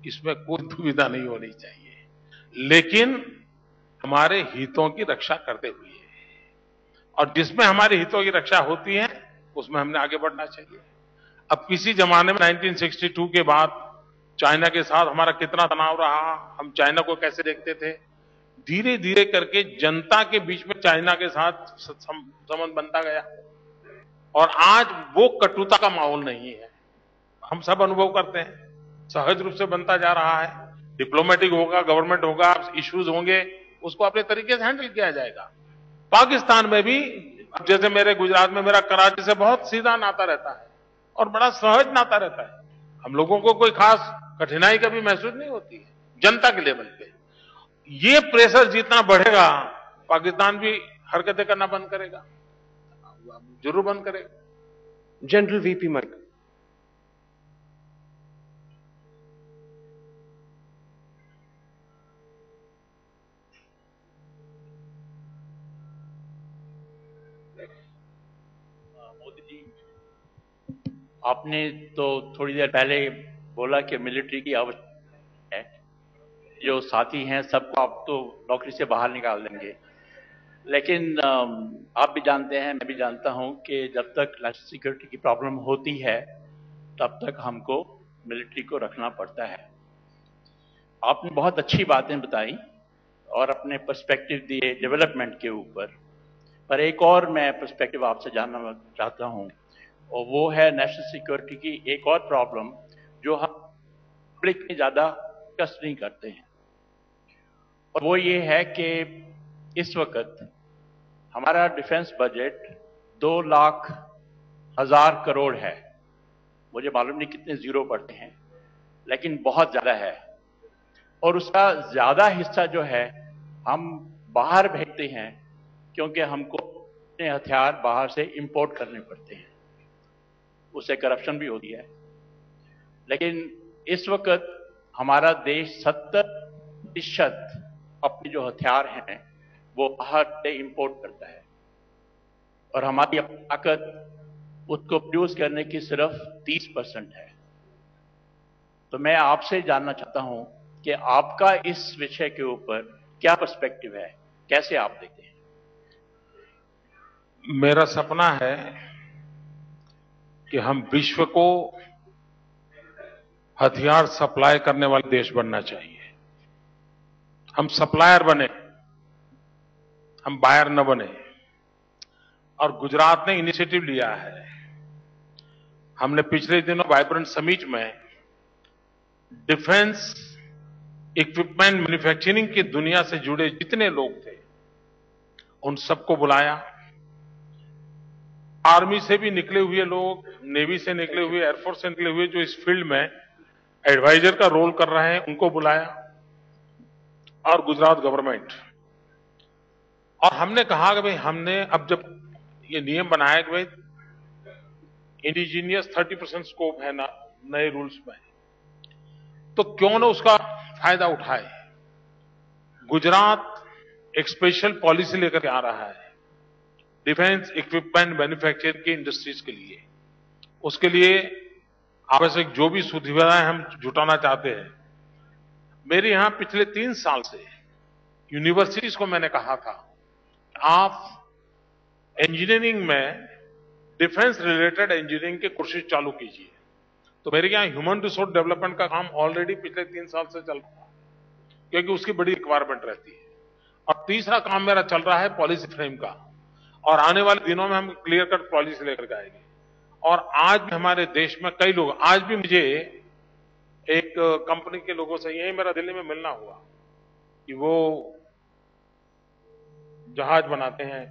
इसमें कोई दुविधा नहीं होनी चाहिए, लेकिन हमारे हितों की रक्षा करते हुए। और जिसमें हमारे हितों की रक्षा होती है उसमें हमने आगे बढ़ना चाहिए। अब किसी जमाने में 1962 के बाद चाइना के साथ हमारा कितना तनाव रहा, हम चाइना को कैसे देखते थे, धीरे धीरे करके जनता के बीच में चाइना के साथ संबंध बनता गया। और आज वो कटुता का माहौल नहीं है, हम सब अनुभव करते हैं, सहज रूप से बनता जा रहा है। डिप्लोमेटिक होगा, गवर्नमेंट होगा, इश्यूज होंगे, उसको अपने तरीके से हैंडल किया जाएगा। पाकिस्तान में भी, जैसे मेरे गुजरात में मेरा कराची से बहुत सीधा नाता रहता है और बड़ा सहज नाता रहता है। हम लोगों को कोई खास कठिनाई कभी महसूस नहीं होती है जनता के लेवल पे। ये प्रेशर जितना बढ़ेगा, पाकिस्तान भी हरकतें करना बंद करेगा, जरूर बंद करेगा। General VP Malik. मोदी जी, आपने तो थोड़ी देर पहले बोला कि मिलिट्री की आवश्यकता है, जो साथी हैं सबको आप तो नौकरी से बाहर निकाल देंगे। लेकिन आप भी जानते हैं, मैं भी जानता हूं कि जब तक नेशनल सिक्योरिटी की प्रॉब्लम होती है तब तक हमको मिलिट्री को रखना पड़ता है। आपने बहुत अच्छी बातें बताई और अपने पर्सपेक्टिव दिए डेवलपमेंट के ऊपर, पर एक और मैं पर्सपेक्टिव आपसे जानना चाहता हूं, और वो है नेशनल सिक्योरिटी की एक और प्रॉब्लम जो हम पब्लिक में ज़्यादा डिस्कस नहीं करते हैं, और वो ये है कि इस वक्त हमारा डिफेंस बजट 2,00,000 करोड़ है। मुझे मालूम नहीं कितने जीरो पड़ते हैं, लेकिन बहुत ज़्यादा है। और उसका ज़्यादा हिस्सा जो है हम बाहर भेजते हैं, क्योंकि हमको अपने हथियार बाहर से इंपोर्ट करने पड़ते हैं। उससे करप्शन भी होती है। लेकिन इस वक्त हमारा देश 70% अपने जो हथियार हैं वो बाहर से इंपोर्ट करता है और हमारी ताकत उसको प्रोड्यूस करने की सिर्फ 30% है। तो मैं आपसे जानना चाहता हूं कि आपका इस विषय के ऊपर क्या पर्सपेक्टिव है, कैसे आप देखते हैं? मेरा सपना है कि हम विश्व को हथियार सप्लाई करने वाले देश बनना चाहिए। हम सप्लायर बने, हम बायर न बने। और गुजरात ने इनिशिएटिव लिया है। हमने पिछले दिनों वाइब्रेंट समिट में डिफेंस इक्विपमेंट मैन्युफैक्चरिंग की दुनिया से जुड़े जितने लोग थे उन सबको बुलाया। आर्मी से भी निकले हुए लोग, नेवी से निकले हुए, एयरफोर्स से निकले हुए जो इस फील्ड में एडवाइजर का रोल कर रहे हैं उनको बुलाया, और गुजरात गवर्नमेंट। और हमने कहा कि भाई हमने अब जब ये नियम बनाया कि भाई इंडिजीनियस 30% स्कोप है ना नए रूल्स में, तो क्यों ना उसका फायदा उठाए। गुजरात एक स्पेशल पॉलिसी लेकर के आ रहा है डिफेंस इक्विपमेंट मैन्युफैक्चरिंग की इंडस्ट्रीज के लिए। उसके लिए आवश्यक जो भी सुविधाएं हम जुटाना चाहते हैं। मेरे यहां पिछले 3 साल से यूनिवर्सिटीज को मैंने कहा था आप इंजीनियरिंग में डिफेंस रिलेटेड इंजीनियरिंग के कोर्सेज चालू कीजिए। तो मेरे यहां ह्यूमन रिसोर्स डेवलपमेंट का काम ऑलरेडी पिछले 3 साल से चल रहा है, क्योंकि उसकी बड़ी रिक्वायरमेंट रहती है। और तीसरा काम मेरा चल रहा है पॉलिसी फ्रेम का, और आने वाले दिनों में हम क्लियर कट पॉलिसी लेकर के आएंगे। और आज भी हमारे देश में कई लोग, आज भी मुझे एक कंपनी के लोगों से यही मेरा दिल्ली में मिलना हुआ कि वो जहाज बनाते हैं,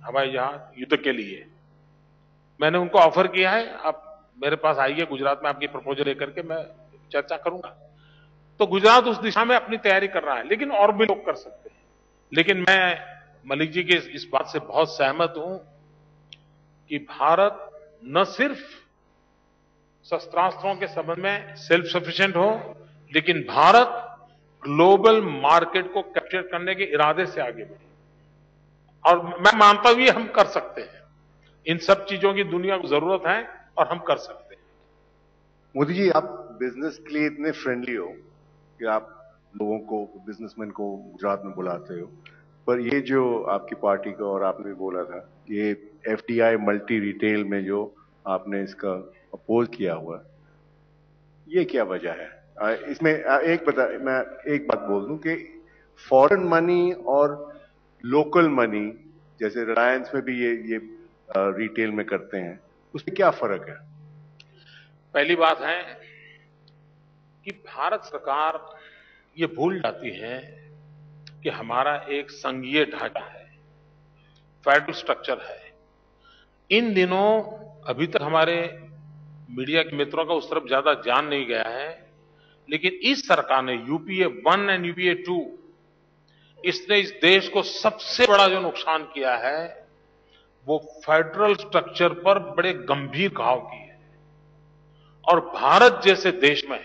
हवाई जहाज युद्ध के लिए। मैंने उनको ऑफर किया है आप मेरे पास आइए गुजरात में, आपकी प्रपोजल लेकर के मैं चर्चा करूंगा। तो गुजरात उस दिशा में अपनी तैयारी कर रहा है, लेकिन और भी लोग कर सकते हैं। लेकिन मैं मलिक जी के इस बात से बहुत सहमत हूं कि भारत न सिर्फ शस्त्रास्त्रों के संबंध में सेल्फ सफिशिएंट हो, लेकिन भारत ग्लोबल मार्केट को कैप्चर करने के इरादे से आगे बढ़े। और मैं मानता हूं ये हम कर सकते हैं। इन सब चीजों की दुनिया को जरूरत है और हम कर सकते हैं। मोदी जी, आप बिजनेस के लिए इतने फ्रेंडली हो कि आप लोगों को, बिजनेसमैन को गुजरात में बुलाते हो, पर ये जो आपकी पार्टी का, और आपने भी बोला था, ये एफडीआई मल्टी रिटेल में जो आपने इसका अपोज किया हुआ, ये क्या वजह है? इसमें मैं एक बात बोल दूं कि फॉरेन मनी और लोकल मनी, जैसे रिलायंस में भी ये रिटेल में करते हैं, उसमें क्या फर्क है? पहली बात है कि भारत सरकार ये भूल जाती है कि हमारा एक संघीय ढांचा है, फेडरल स्ट्रक्चर है। इन दिनों अभी तक हमारे मीडिया के मित्रों का उस तरफ ज्यादा ध्यान नहीं गया है, लेकिन इस सरकार ने यूपीए 1 और यूपीए 2, इसने इस देश को सबसे बड़ा जो नुकसान किया है वो फेडरल स्ट्रक्चर पर बड़े गंभीर घाव किए हैं। और भारत जैसे देश में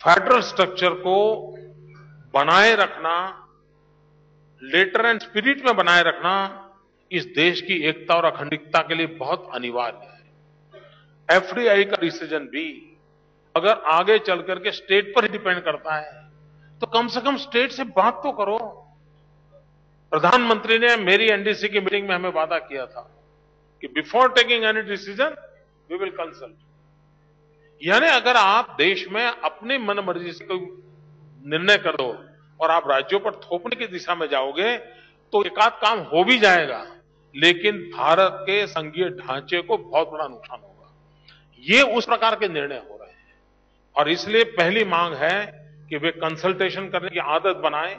फेडरल स्ट्रक्चर को बनाए रखना, लेटर एंड स्पिरिट में बनाए रखना, इस देश की एकता और अखंडता के लिए बहुत अनिवार्य है। एफडीआई का डिसीजन भी अगर आगे चल करके स्टेट पर ही डिपेंड करता है तो कम से कम स्टेट से बात तो करो। प्रधानमंत्री ने मेरी एनडीसी की मीटिंग में हमें वादा किया था कि before taking any decision we will consult. यानी अगर आप देश में अपनी मन मर्जी से कोई निर्णय कर दो और आप राज्यों पर थोपने की दिशा में जाओगे तो एकाध काम हो भी जाएगा, लेकिन भारत के संघीय ढांचे को बहुत बड़ा नुकसान होगा। ये उस प्रकार के निर्णय हो रहे हैं और इसलिए पहली मांग है कि वे कंसल्टेशन करने की आदत बनाएं,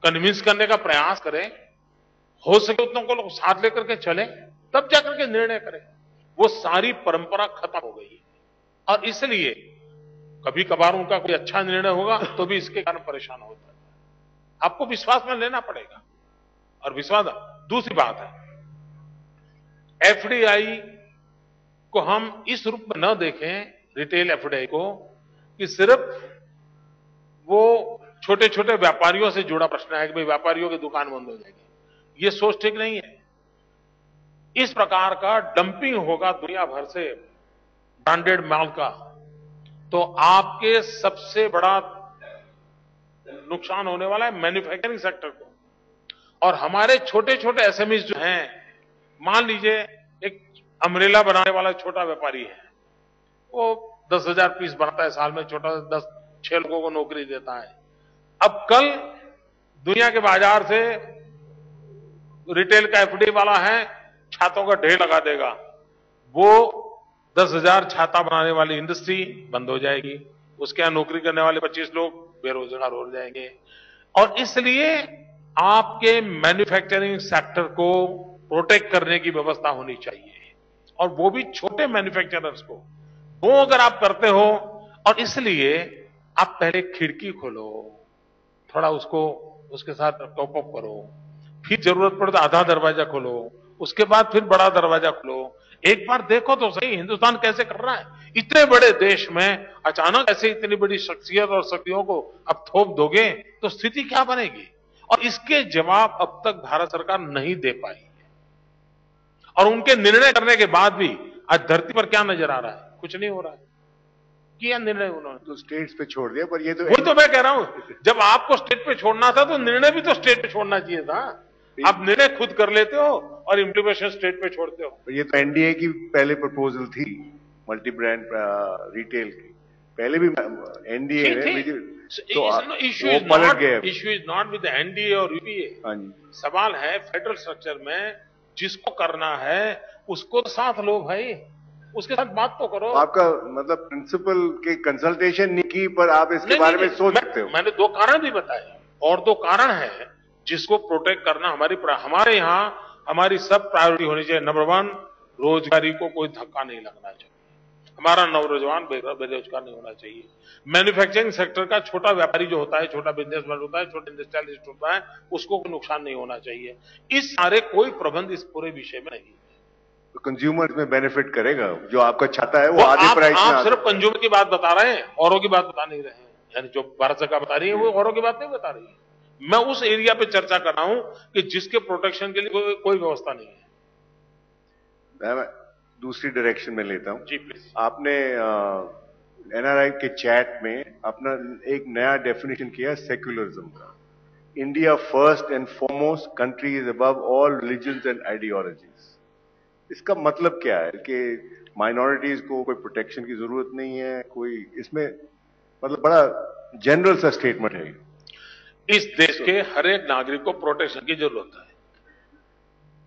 कन्विंस करने का प्रयास करें, हो सके उतनों को लोग साथ लेकर के चलें, तब जाकर के निर्णय करें। वो सारी परंपरा खत्म हो गई है और इसलिए कभी कभार उनका कोई अच्छा निर्णय होगा तो भी इसके कारण परेशान होता है। आपको विश्वास में लेना पड़ेगा। और विश्वास, दूसरी बात है, एफडीआई को हम इस रूप में न देखें, रिटेल एफडीआई को, कि सिर्फ वो छोटे छोटे व्यापारियों से जुड़ा प्रश्न है कि भाई व्यापारियों की दुकान बंद हो जाएगी। ये सोच ठीक नहीं है। इस प्रकार का डंपिंग होगा दुनिया भर से ब्रांडेड माल का, तो आपके सबसे बड़ा नुकसान होने वाला है मैन्युफैक्चरिंग सेक्टर को। और हमारे छोटे छोटे एसएमईज जो हैं, मान लीजिए एक अम्ब्रेला बनाने वाला छोटा व्यापारी है, वो 10,000 पीस बनाता है साल में, छोटा 6 लोगों को नौकरी देता है। अब कल दुनिया के बाजार से रिटेल का एफडी वाला है, छातों का ढेर लगा देगा, वो 10,000 छाता बनाने वाली इंडस्ट्री बंद हो जाएगी, उसके यहां नौकरी करने वाले 25 लोग बेरोजगार हो जाएंगे। और इसलिए आपके मैन्युफैक्चरिंग सेक्टर को प्रोटेक्ट करने की व्यवस्था होनी चाहिए, और वो भी छोटे मैन्युफैक्चरर्स को। वो अगर आप करते हो, और इसलिए आप पहले खिड़की खोलो, थोड़ा उसको उसके साथ टॉप अप करो, फिर जरूरत पड़े तो आधा दरवाजा खोलो, उसके बाद फिर बड़ा दरवाजा खोलो। एक बार देखो तो सही हिंदुस्तान कैसे कर रहा है। इतने बड़े देश में अचानक ऐसे इतनी बड़ी शख्सियत और शक्तियों को अब थोप दोगे तो स्थिति क्या बनेगी? और इसके जवाब अब तक भारत सरकार नहीं दे पाई है। और उनके निर्णय करने के बाद भी आज धरती पर क्या नजर आ रहा है? कुछ नहीं हो रहा है। किया निर्णय उन्होंने तो स्टेट्स पे छोड़ दिया, पर ये तो वही तो मैं कह रहा हूं, जब आपको स्टेट पे छोड़ना था तो निर्णय भी तो स्टेट पे छोड़ना चाहिए था। आप निर्णय खुद कर लेते हो और इम्प्लीमेंटेशन स्टेट पे छोड़ते हो। ये तो एनडीए की पहले प्रपोजल थी, मल्टी ब्रांड रिटेल की। पहले भी NDA issue is not with NDA और यूपीए। सवाल है फेडरल स्ट्रक्चर में जिसको करना है उसको तो साथ लो भाई, उसके साथ बात तो करो। आपका मतलब प्रिंसिपल के कंसल्टेशन नहीं की, पर आप इसके बारे में सोच सकते हो। मैंने 2 कारण भी बताए, और 2 कारण है जिसको प्रोटेक्ट करना हमारे यहाँ हमारी सब प्रायोरिटी होनी चाहिए। नंबर 1, रोजगारी को कोई धक्का नहीं लगना चाहिए। हमारा नौजवान बेरोजगार नहीं होना चाहिए। मैन्युफैक्चरिंग सेक्टर का छोटा व्यापारी जो होता है, छोटा बिजनेसमैन होता है, छोटा इंडस्ट्रियलिस्ट होता है, उसको कोई नुकसान नहीं होना चाहिए। इस सारे कोई प्रबंध इस पूरे विषय में नहीं है। तो कंज्यूमर में बेनिफिट करेगा, जो आपका छाता है वो आधे प्राइस में। आप सिर्फ कंज्यूमर की बात बता रहे हैं, औरों की बात बता नहीं रहे हैं। यानी जो भारत सरकार बता रही है वो औरों की बात नहीं बता रही है। मैं उस एरिया पे चर्चा कर रहा हूं कि जिसके प्रोटेक्शन के लिए कोई व्यवस्था नहीं है। मैं दूसरी डायरेक्शन में लेता हूं। जी प्लीज। आपने एनआरआई के चैट में अपना एक नया डेफिनेशन किया सेक्युलरिज्म का। India first and foremost country is above all religions and ideologies. इसका मतलब क्या है कि माइनॉरिटीज को कोई प्रोटेक्शन की जरूरत नहीं है? कोई इसमें मतलब बड़ा जनरल सा स्टेटमेंट है। इस देश के हर एक नागरिक को प्रोटेक्शन की जरूरत है,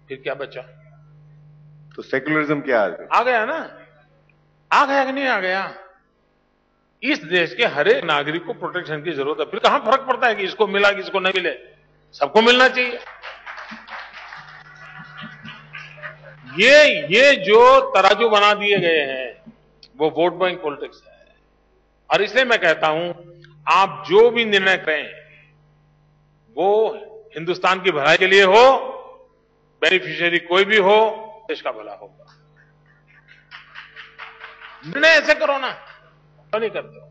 फिर क्या बचा? तो सेक्युलरिज्म क्या आ गया ना? आ गया कि नहीं आ गया? इस देश के हर एक नागरिक को प्रोटेक्शन की जरूरत है, फिर कहां फर्क पड़ता है कि इसको मिला कि इसको नहीं मिले? सबको मिलना चाहिए। ये जो तराजू बना दिए गए हैं वो वोट बैंक पॉलिटिक्स है। और इसलिए मैं कहता हूं, आप जो भी निर्णय करें वो हिंदुस्तान की भलाई के लिए हो, बेनिफिशियरी कोई भी हो, देश का भला होगा। निर्णय ऐसे करो ना, तो नहीं करते हो।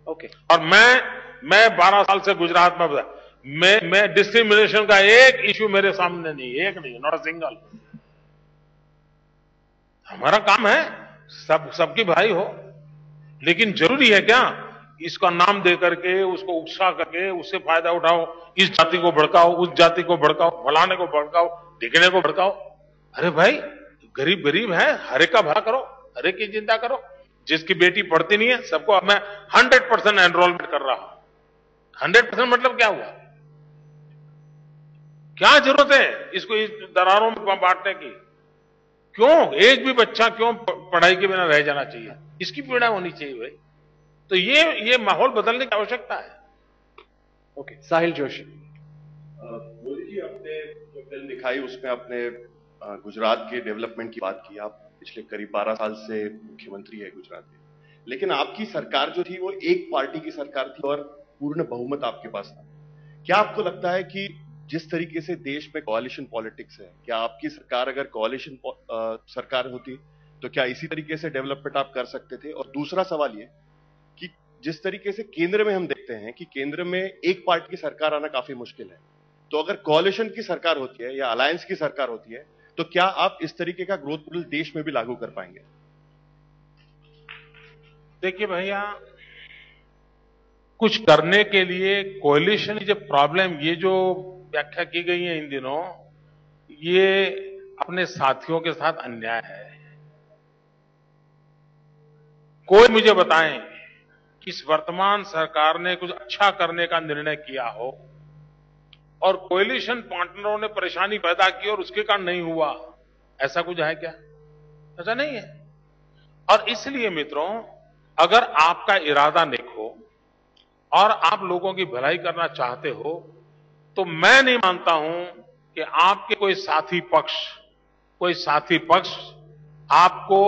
ओके। और मैं 12 साल से गुजरात में मैं डिस्क्रिमिनेशन का एक इश्यू मेरे सामने नहीं, एक नहीं, नॉट अ सिंगल। हमारा काम है सबकी भलाई हो, लेकिन जरूरी है क्या इसका नाम दे करके उसको उत्साह करके उससे फायदा उठाओ, इस जाति को भड़काओ, उस जाति को भड़काओ, फलाने को भड़काओ, ढिकने को भड़काओ? अरे भाई, गरीब है, हर एक का भला करो, हर एक की चिंता करो। जिसकी बेटी पढ़ती नहीं है सबको मैं 100% एनरोलमेंट कर रहा हूं। 100% मतलब क्या हुआ? क्या जरूरत है इसको इस दरारों में बांटने की? क्यों एक भी बच्चा क्यों पढ़ाई के बिना रह जाना चाहिए? इसकी पीड़ा होनी चाहिए भाई। तो ये माहौल बदलने की आवश्यकता है। ओके, साहिल जोशी। मोदी जी, आपने जो फिल्म दिखाई उसमें आपने गुजरात के डेवलपमेंट की बात की। आप पिछले करीब 12 साल से मुख्यमंत्री है गुजरात के, लेकिन आपकी सरकार जो थी वो एक पार्टी की सरकार थी और पूर्ण बहुमत आपके पास था। क्या आपको लगता है कि जिस तरीके से देश में कोalition पॉलिटिक्स है, क्या आपकी सरकार अगर कोalition सरकार होती तो क्या इसी तरीके से डेवलपमेंट आप कर सकते थे? और दूसरा सवाल ये कि जिस तरीके से केंद्र में हम देखते हैं कि केंद्र में एक पार्टी की सरकार आना काफी मुश्किल है, तो अगर कोalition की सरकार होती है या अलायंस की सरकार होती है तो क्या आप इस तरीके का ग्रोथ मॉडल देश में भी लागू कर पाएंगे? देखिए भैया, कुछ करने के लिए कोalition इज ए प्रॉब्लम, ये जो व्याख्या की गई है इन दिनों, ये अपने साथियों के साथ अन्याय है। कोई मुझे बताएं कि इस वर्तमान सरकार ने कुछ अच्छा करने का निर्णय किया हो और कोalition पार्टनरों ने परेशानी पैदा की और उसके कारण नहीं हुआ, ऐसा कुछ है क्या? ऐसा नहीं है। और इसलिए मित्रों, अगर आपका इरादा नेक हो और आप लोगों की भलाई करना चाहते हो, तो मैं नहीं मानता हूं कि आपके कोई साथी पक्ष आपको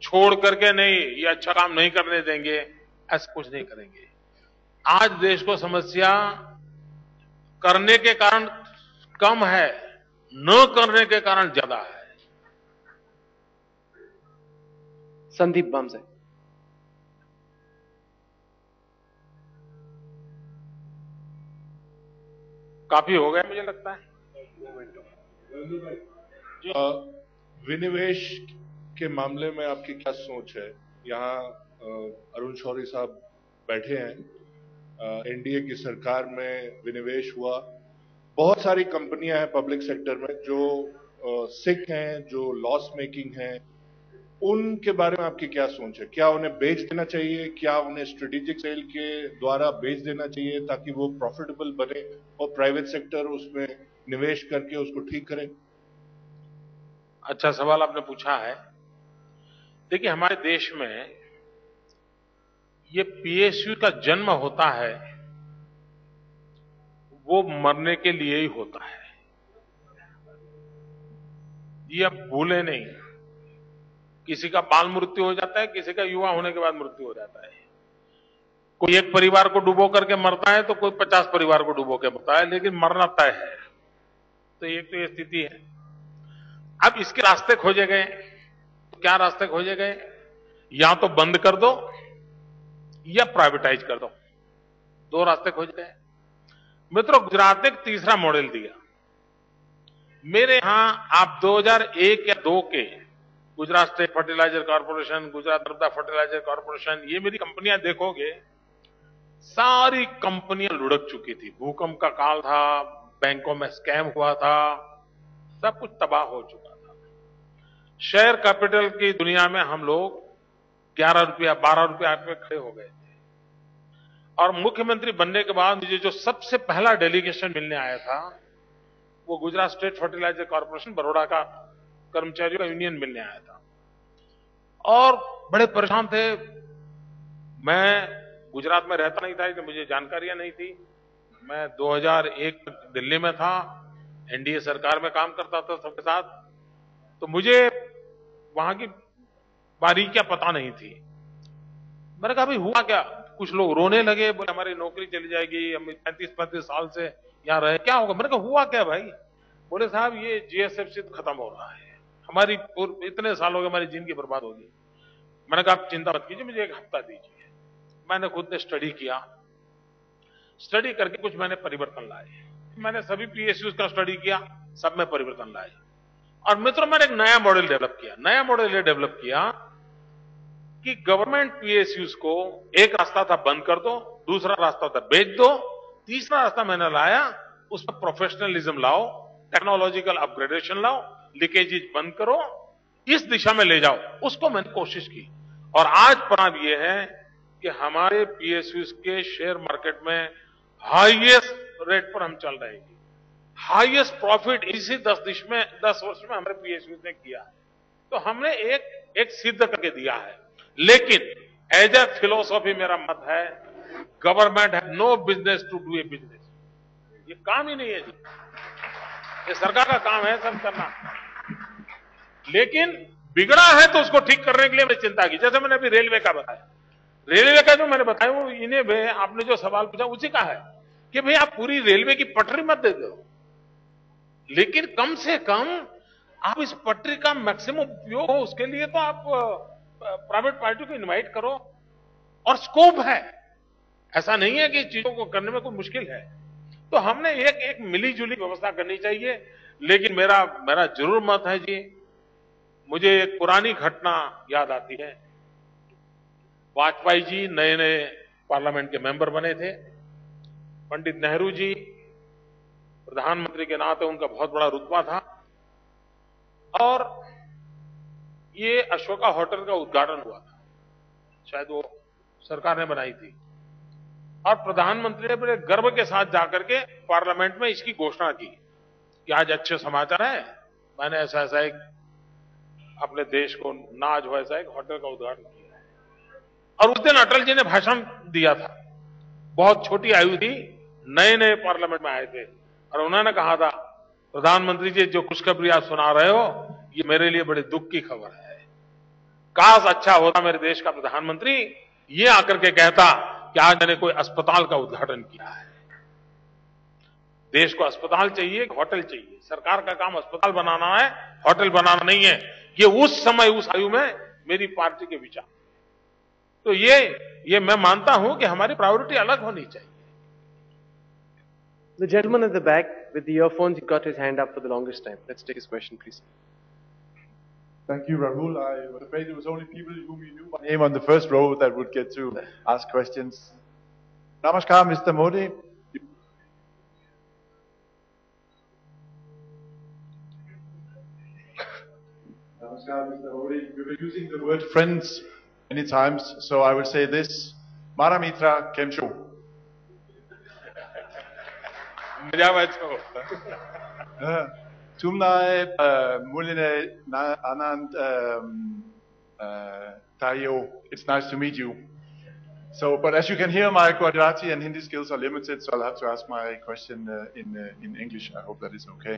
छोड़ करके नहीं, ये अच्छा काम नहीं करने देंगे, ऐसा कुछ नहीं करेंगे। आज देश को समस्या करने के कारण कम है, न करने के कारण ज्यादा है। संदीप बामसे। काफी हो गया मुझे लगता है। विनिवेश के मामले में आपकी क्या सोच है? यहाँ अरुण शौरी साहब बैठे हैं, एनडीए की सरकार में विनिवेश हुआ, बहुत सारी कंपनियां हैं पब्लिक सेक्टर में जो सिक हैं, जो लॉस मेकिंग हैं, उनके बारे में आपकी क्या सोच है? क्या उन्हें बेच देना चाहिए? क्या उन्हें स्ट्रेटेजिक सेल के द्वारा बेच देना चाहिए ताकि वो प्रॉफिटेबल बने और प्राइवेट सेक्टर उसमें निवेश करके उसको ठीक करे? अच्छा सवाल आपने पूछा है। देखिए, हमारे देश में ये पीएसयू का जन्म होता है, वो मरने के लिए ही होता है, ये आप भूले नहीं। किसी का बाल मृत्यु हो जाता है, किसी का युवा होने के बाद मृत्यु हो जाता है। कोई एक परिवार को डुबो करके मरता है तो कोई 50 परिवार को डुबो के मरता है, लेकिन मरना तय है। तो एक तो ये स्थिति है। अब इसके रास्ते खोजे गए, तो क्या रास्ते खोजे गए? या तो बंद कर दो या प्राइवेटाइज कर दो, दो रास्ते खोजे गए। मित्रों, गुजरात ने एक तीसरा मॉडल दिया। मेरे यहां आप 2001 या 2 के Gujarat state fertiliser corporation, Gujarat Narmada fertiliser corporation, ये मेरी कंपनियां देखोगे, सारी कंपनियां लुढ़क चुकी थी। भूकंप का काल था, बैंकों में स्कैम हुआ था, सब कुछ तबाह हो चुका था। शेयर कैपिटल की दुनिया में हम लोग 11 रुपया 12 रुपया पे खड़े हो गए थे। और मुख्यमंत्री बनने के बाद मुझे जो सबसे पहला डेलीगेशन मिलने आया था, वो Gujarat state fertiliser corporation Baroda का कर्मचारियों का यूनियन मिलने आया था और बड़े परेशान थे। मैं गुजरात में रहता नहीं था, तो मुझे जानकारियां नहीं थी। मैं 2001 तक दिल्ली में था, एनडीए सरकार में काम करता था सबके साथ, तो मुझे वहां की बारीकियां पता नहीं थी। मैंने कहा भाई हुआ क्या? कुछ लोग रोने लगे, बोले हमारी नौकरी चली जाएगी, हम 35-35 साल से यहाँ रहे, क्या होगा? मैंने कहा हुआ क्या भाई? बोले साहब ये जीएसएफसी खत्म हो रहा है, हमारी इतने साल हो गए, हमारी जिंदगी बर्बाद होगी। मैंने कहा आप चिंता मत कीजिए, मुझे 1 हफ्ता दीजिए। मैंने खुद ने स्टडी किया, स्टडी करके कुछ मैंने परिवर्तन लाए। मैंने सभी पीएसयूज का स्टडी किया, सब में परिवर्तन लाए। और मित्रों, मैंने एक नया मॉडल डेवलप किया। नया मॉडल ये डेवलप किया कि गवर्नमेंट पीएसयूज को एक रास्ता था बंद कर दो, दूसरा रास्ता था बेच दो, तीसरा रास्ता मैंने लाया, उसमें प्रोफेशनलिज्म लाओ, टेक्नोलॉजिकल अपग्रेडेशन लाओ, लीकेजेज बंद करो, इस दिशा में ले जाओ। उसको मैंने कोशिश की और आज परिणाम ये है कि हमारे पीएसयूज के शेयर मार्केट में हाईएस्ट रेट पर हम चल रहे हैं। हाईएस्ट प्रॉफिट इसी 10 वर्ष में हमारे पीएसयूज ने किया है। तो हमने एक सिद्ध करके दिया है। लेकिन एज ए फिलोसॉफी मेरा मत है, government have no business to do a business. ये काम ही नहीं है जी, ये सरकार का काम है सब करना। लेकिन बिगड़ा है तो उसको ठीक करने के लिए मैंने चिंता की। जैसे मैंने अभी रेलवे का बताया, रेलवे का जो मैंने बताया वो इन्हें आपने जो सवाल पूछा उसी का है कि भाई आप पूरी रेलवे की पटरी मत दे दो, लेकिन कम से कम आप इस पटरी का मैक्सिमम उपयोग हो, उसके लिए तो आप प्राइवेट पार्टी को इनवाइट करो, और स्कोप है, ऐसा नहीं है कि चीजों को करने में कोई मुश्किल है। तो हमने एक मिली-जुली व्यवस्था करनी चाहिए। लेकिन मेरा जरूर मत है जी, मुझे एक पुरानी घटना याद आती है। वाजपेयी जी नए-नए पार्लियामेंट के मेंबर बने थे। पंडित नेहरू जी प्रधानमंत्री के नाते उनका बहुत बड़ा रुतबा था, और ये अशोका होटल का उद्घाटन हुआ था, शायद वो सरकार ने बनाई थी, और प्रधानमंत्री ने बड़े गर्व के साथ जाकर के पार्लियामेंट में इसकी घोषणा की कि आज अच्छे समाचार है, मैंने ऐसा एक अपने देश को नाज हो ऐसा एक होटल का उद्घाटन किया है। और उस दिन अटल जी ने भाषण दिया था, बहुत छोटी आयु थी, नए पार्लियामेंट में आए थे, और उन्होंने कहा था, प्रधानमंत्री जी जो खुशखबरी आप सुना रहे हो, ये मेरे लिए बड़े दुख की खबर है। काश अच्छा होता मेरे देश का प्रधानमंत्री ये आकर के कहता कि आज मैंने कोई अस्पताल का उद्घाटन किया है। देश को अस्पताल चाहिए, होटल चाहिए। सरकार का काम अस्पताल बनाना है, होटल बनाना नहीं है। ये उस समय उस आयु में मेरी पार्टी के विचार। तो ये मैं मानता हूं कि हमारी प्रायोरिटी अलग होनी चाहिए। The gentleman at the back with the earphones, he got his hand up for the longest time. Let's take his question, please. Thank you, Rahul. I was afraid there was only people whom you knew by name on the first row that would get to ask questions. Namaskar, Mr. Modi. Namaskar, Mr. Modi. We were using the word friends many times, so I will say this. Mara Mitra Kemsho. Tumnai Muline Anand Tayo. It's nice to meet you. So, but as you can hear, my Gujarati and Hindi skills are limited, so I'll have to ask my question in English. I hope that is okay.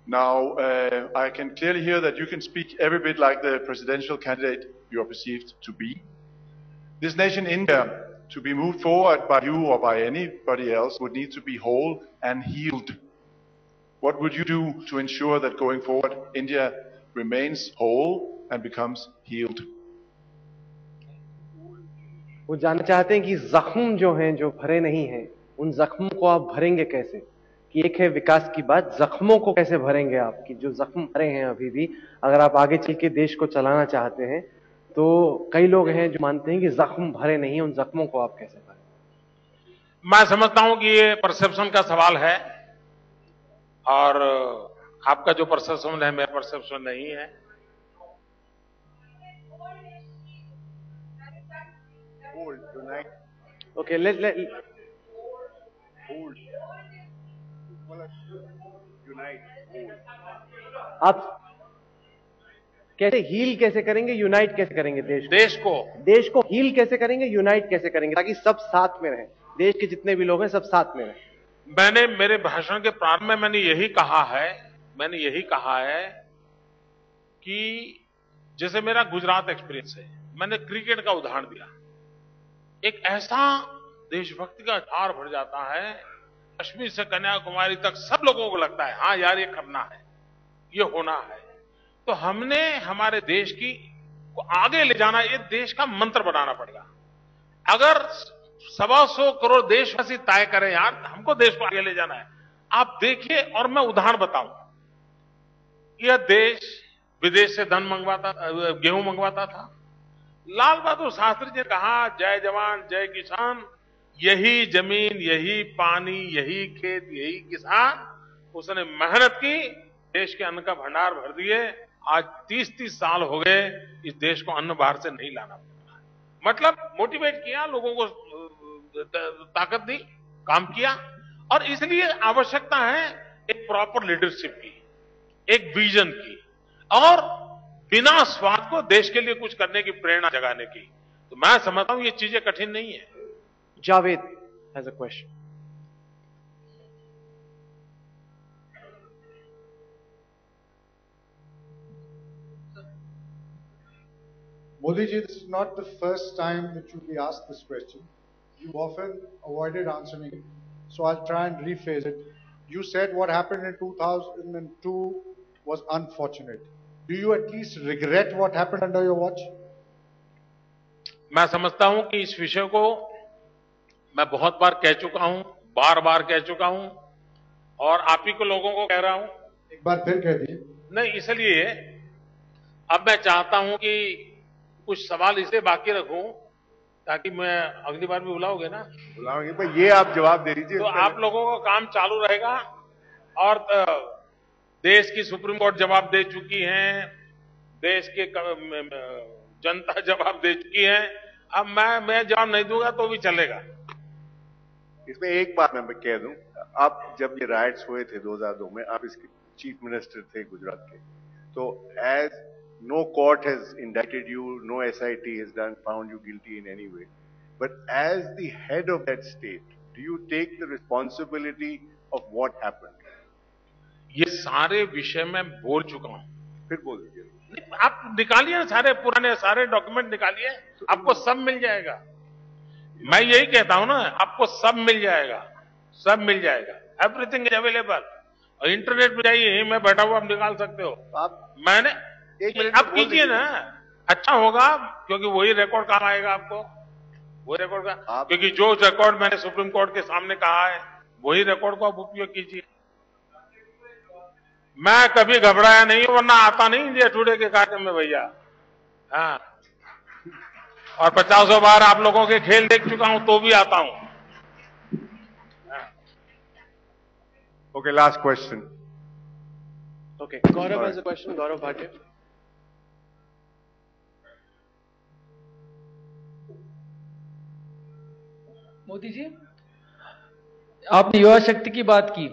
Now, I can clearly hear that you can speak every bit like the presidential candidate you are perceived to be. This nation, India, to be moved forward by you or by anybody else, would need to be whole and healed. What would you do to ensure that going forward, India remains whole and becomes healed? वो जानना चाहते हैं कि जख्म जो हैं, जो भरे नहीं हैं, उन जख्मों को आप भरेंगे कैसे? कि एक है विकास की बात, जख्मों को कैसे भरेंगे आप? कि जो जख्म भरे हैं अभी भी, अगर आप आगे चल के देश को चलाना चाहते हैं, तो कई लोग हैं जो मानते हैं कि जख्म भरे नहीं, उन जख्मों को आप कैसे भरें? मैं समझता हूं कि ये परसेप्शन का सवाल है, और आपका जो परसेप्शन है मेरा परसेप्शन नहीं है। Okay, let आप कैसे हील कैसे करेंगे, यूनाइट कैसे करेंगे देश को हील कैसे करेंगे, यूनाइट कैसे करेंगे, ताकि सब साथ में रहें, देश के जितने भी लोग हैं सब साथ में रहें? मैंने मेरे भाषण के प्रारंभ में मैंने यही कहा है कि जैसे मेरा गुजरात एक्सपीरियंस है, मैंने क्रिकेट का उदाहरण दिया। एक ऐसा देशभक्ति का धार भर जाता है, कश्मीर से कन्याकुमारी तक सब लोगों को लगता है हाँ यार ये करना है, ये होना है। तो हमने हमारे देश की को आगे ले जाना, ये देश का मंत्र बनाना पड़ेगा। अगर 125 करोड़ देशवासी तय करें यार हमको देश को आगे ले जाना है, आप देखिए, और मैं उदाहरण बताऊं, यह देश विदेश से गेहूं मंगवाता था। लाल बहादुर शास्त्री जी ने कहा जय जवान जय किसान, यही जमीन यही पानी यही खेत यही किसान, उसने मेहनत की, देश के अन्न का भंडार भर दिए। आज 30-30 साल हो गए, इस देश को अन्न बाहर से नहीं लाना पड़ता। मतलब मोटिवेट किया, लोगों को ताकत दी, काम किया। और इसलिए आवश्यकता है एक प्रॉपर लीडरशिप की, एक विजन की, और बिना स्वार्थ को देश के लिए कुछ करने की प्रेरणा जगाने की। तो मैं समझता हूं ये चीजें कठिन नहीं है। Javed has a question. Modi ji, this is not the first time that you'll be asked this question. You've often avoided answering it. so I'll try and rephrase it. You said what happened in 2002 was unfortunate. Do you at least regret what happened under your watch? मैं समझता हूं कि इस विषय को मैं बहुत बार कह चुका हूं, बार बार कह चुका हूं, और आप ही को लोगों को कह रहा हूं। एक बार फिर कह दीजिए। नहीं, इसलिए अब मैं चाहता हूं कि कुछ सवाल इसलिए बाकी रखूं ताकि मैं अगली बार भी बुलाओगे ना? बुलाओगे, पर ये आप जवाब दे दीजिए। तो आप लोगों का काम चालू रहेगा, और देश की सुप्रीम कोर्ट जवाब दे चुकी है, देश के जनता जवाब दे चुकी है। अब मैं जवाब नहीं दूंगा तो भी चलेगा। इसमें एक बात मैं कह दूं, आप जब ये राइट्स हुए थे 2002 में, आप इसके चीफ मिनिस्टर थे गुजरात के, तो as no court has indicted you, no SIT has done found you guilty in any way, but as the head of that state, do you take the responsibility of what happened? ये सारे विषय में बोल चुका हूं। फिर बोल दीजिए। आप निकालिए ना, सारे पुराने सारे डॉक्यूमेंट निकालिए, आपको सब मिल जाएगा। मैं यही कहता हूं ना, आपको सब मिल जाएगा, सब मिल जाएगा। Everything is available. और इंटरनेट पे जाइए, यहीं मैं बैठा हुआ, आप निकाल सकते हो। मैंने आप कीजिए ना, अच्छा होगा, क्योंकि वही रिकॉर्ड काम आएगा आपको, वही रिकॉर्ड का, क्योंकि जो रिकॉर्ड मैंने सुप्रीम कोर्ट के सामने कहा है, वही रिकॉर्ड को आप उपयोग कीजिए। मैं कभी घबराया नहीं, वरना आता नहीं इंडिया टुडे के कार्यक्रम में भैया। हाँ, और 50 बार आप लोगों के खेल देख चुका हूं, तो भी आता हूं। Okay, last question. Okay, Gaurav has a question. Gaurav Bhatia. Modi ji, आपने युवा शक्ति की बात की।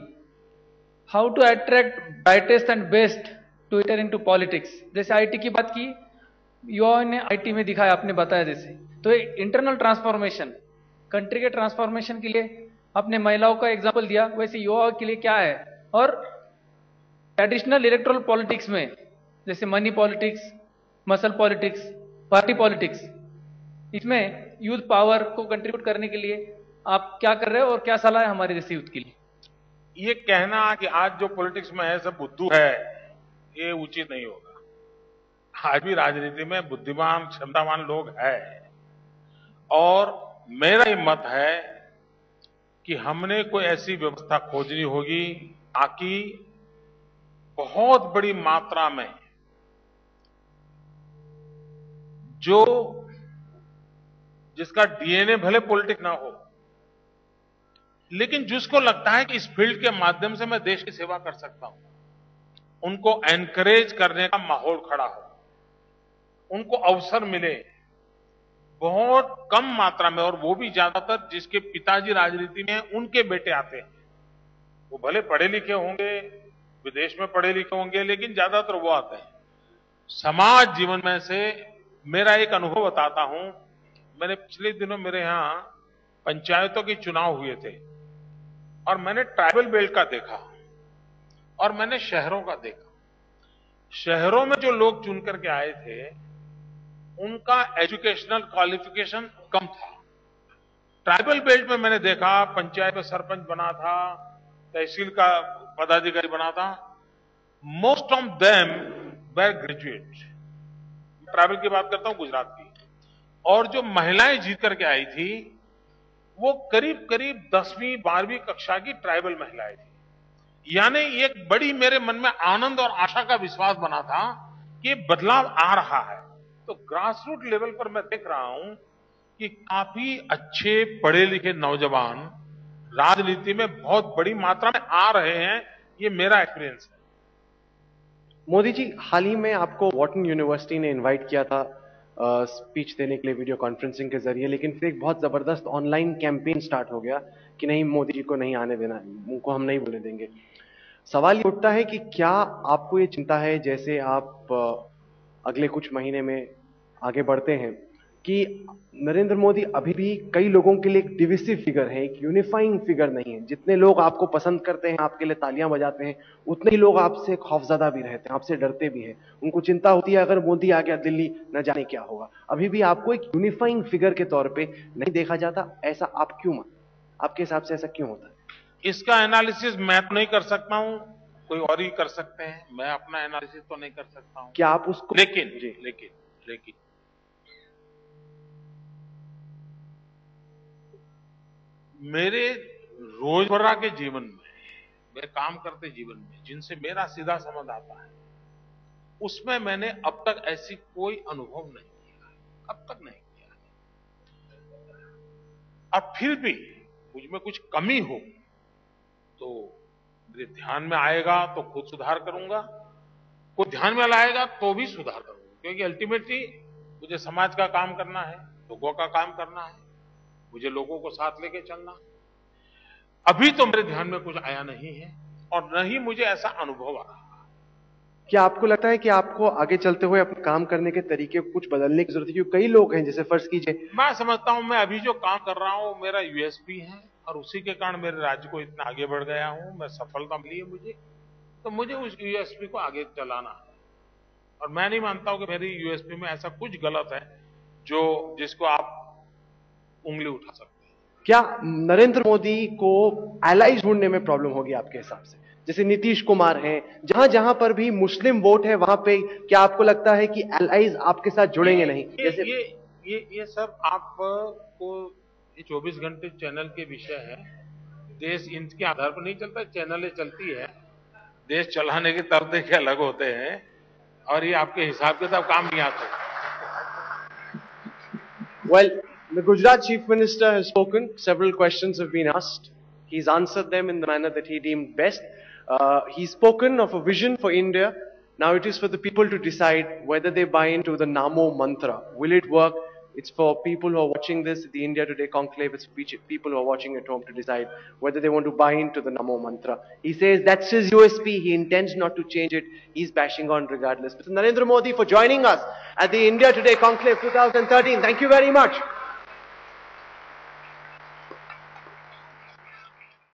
How to attract brightest and best to enter into politics. जैसे आईटी की बात की, युवाओं ने आईटी में दिखाया, आपने बताया जैसे। तो इंटरनल ट्रांसफॉर्मेशन, कंट्री के ट्रांसफॉर्मेशन के लिए आपने महिलाओं का एग्जाम्पल दिया, वैसे युवाओं के लिए क्या है? और ट्रेडिशनल इलेक्टोरल पॉलिटिक्स में जैसे money politics, muscle politics, party politics, इसमें यूथ पावर को कंट्रीब्यूट करने के लिए आप क्या कर रहे हो और क्या सलाह है हमारे जैसे यूथ के लिए? ये कहना कि आज जो पॉलिटिक्स में है सब बुद्धू है, ये उचित नहीं होगा। आज भी राजनीति में बुद्धिमान, क्षमतावान लोग हैं, और मेरा ये मत है कि हमने कोई ऐसी व्यवस्था खोजनी होगी ताकि बहुत बड़ी मात्रा में जिसका डीएनए भले पॉलिटिक्स ना हो, लेकिन जिसको लगता है कि इस फील्ड के माध्यम से मैं देश की सेवा कर सकता हूं, उनको एनकरेज करने का माहौल खड़ा हो, उनको अवसर मिले बहुत कम मात्रा में, और वो भी ज्यादातर जिसके पिताजी राजनीति में हैं, उनके बेटे आते हैं। वो भले पढ़े लिखे होंगे, विदेश में पढ़े लिखे होंगे, लेकिन ज्यादातर वो आते हैं। समाज जीवन में से मेरा एक अनुभव बताता हूं। मैंने पिछले दिनों मेरे यहां पंचायतों के चुनाव हुए थे, और मैंने ट्राइबल बेल्ट का देखा, और मैंने शहरों का देखा। शहरों में जो लोग चुन करके आए थे, उनका एजुकेशनल क्वालिफिकेशन कम था। ट्राइबल बेल्ट में मैंने देखा, पंचायत में सरपंच बना था, तहसील का पदाधिकारी बना था, most of them were graduate. Tribal की बात करता हूं, गुजरात की। और जो महिलाएं जीत करके आई थी, वो करीब करीब 10वीं 12वीं कक्षा की ट्राइबल महिलाएं थी। यानी एक बड़ी मेरे मन में आनंद और आशा का विश्वास बना था कि बदलाव आ रहा है। तो ग्रास रूट लेवल पर मैं देख रहा हूं कि काफी अच्छे पढ़े लिखे नौजवान राजनीति में बहुत बड़ी मात्रा में आ रहे हैं। ये मेरा एक्सपीरियंस है। मोदी जी, हाल ही में आपको वॉटन यूनिवर्सिटी ने इनवाइट किया था स्पीच देने के लिए वीडियो कॉन्फ्रेंसिंग के जरिए, लेकिन फिर एक बहुत जबरदस्त ऑनलाइन कैंपेन स्टार्ट हो गया कि नहीं, मोदी जी को नहीं आने देना, उनको हम नहीं बोलने देंगे। सवाल ये उठता है कि क्या आपको ये चिंता है, जैसे आप अगले कुछ महीने में आगे बढ़ते हैं, कि नरेंद्र मोदी अभी भी कई लोगों के लिए एक डिविसिव फिगर है, एक यूनिफाइंग फिगर नहीं है। जितने लोग आपको पसंद करते हैं, आपके लिए तालियां बजाते हैं, उतने ही लोग आपसे खौफजदा भी रहते हैं, आपसे डरते भी हैं। उनको चिंता होती है अगर मोदी आ गया दिल्ली, न जाने क्या होगा। अभी भी आपको एक यूनिफाइंग फिगर के तौर पे नहीं देखा जाता। ऐसा आप क्यों आपके हिसाब से ऐसा क्यों होता है? इसका एनालिसिस मैं तो नहीं कर सकता हूं, कोई और ही कर सकते हैं, मैं अपना एनालिसिस तो नहीं कर सकता हूं। क्या आप उसको लेकिन मेरे रोजमर्रा के जीवन में, मेरे काम करते जीवन में जिनसे मेरा सीधा संबंध आता है, उसमें मैंने अब तक ऐसी कोई अनुभव नहीं किया, अब तक नहीं किया। और फिर भी मुझ में कुछ कमी हो तो मेरे ध्यान में आएगा तो खुद सुधार करूंगा, कोई ध्यान में लाएगा तो भी सुधार करूंगा, क्योंकि अल्टीमेटली मुझे समाज का काम करना है, लोगों का काम करना है, मुझे लोगों को साथ लेके चलना। अभी तो मेरे ध्यान में कुछ आया नहीं है और न ही मुझे ऐसा अनुभव आ रहा। क्या आपको लगता है कि आपको आगे चलते हुए अपने काम करने के तरीके को कुछ बदलने की जरूरत है? क्योंकि कई लोग हैं, जैसे फर्ज कीजिए, मैं समझता हूं मैं अभी जो काम कर रहा हूं मेरा यूएसपी है और उसी के कारण मेरे राज्य को इतना आगे बढ़ गया हूं, मैं सफलता मिली है मुझे, तो मुझे उस यूएसपी को आगे चलाना है। और मैं नहीं मानता हूं कि मेरी यूएसपी में ऐसा कुछ गलत है जिसको आप उंगली उठा सकते हैं। क्या नरेंद्र मोदी को एलाइज ढूंढने में प्रॉब्लम होगी आपके हिसाब से? जैसे नीतीश कुमार हैं, जहां जहां पर भी मुस्लिम वोट है वहां पे क्या आपको लगता है कि एलाइज आपके साथ जुड़ेंगे नहीं? जैसे ये सब आपको 24 घंटे चैनल के विषय है। देश इनके आधार पर नहीं चलता, चैनलें चलती है, देश चलाने के तरीके अलग होते हैं और ये आपके हिसाब के साथ काम नहीं आते। Well, the Gujarat Chief Minister has spoken. Several questions have been asked. He's answered them in the manner that he deemed best. He's spoken of a vision for India. Now it is for the people to decide whether they buy into the Namo mantra. Will it work? It's for people who are watching this, the India Today conclave. It's for people who are watching at home to decide whether they want to buy into the Namo mantra. He says that's his USP. He intends not to change it. He's bashing on regardless. Mr. Narendra Modi for joining us at the India Today conclave 2013. Thank you very much.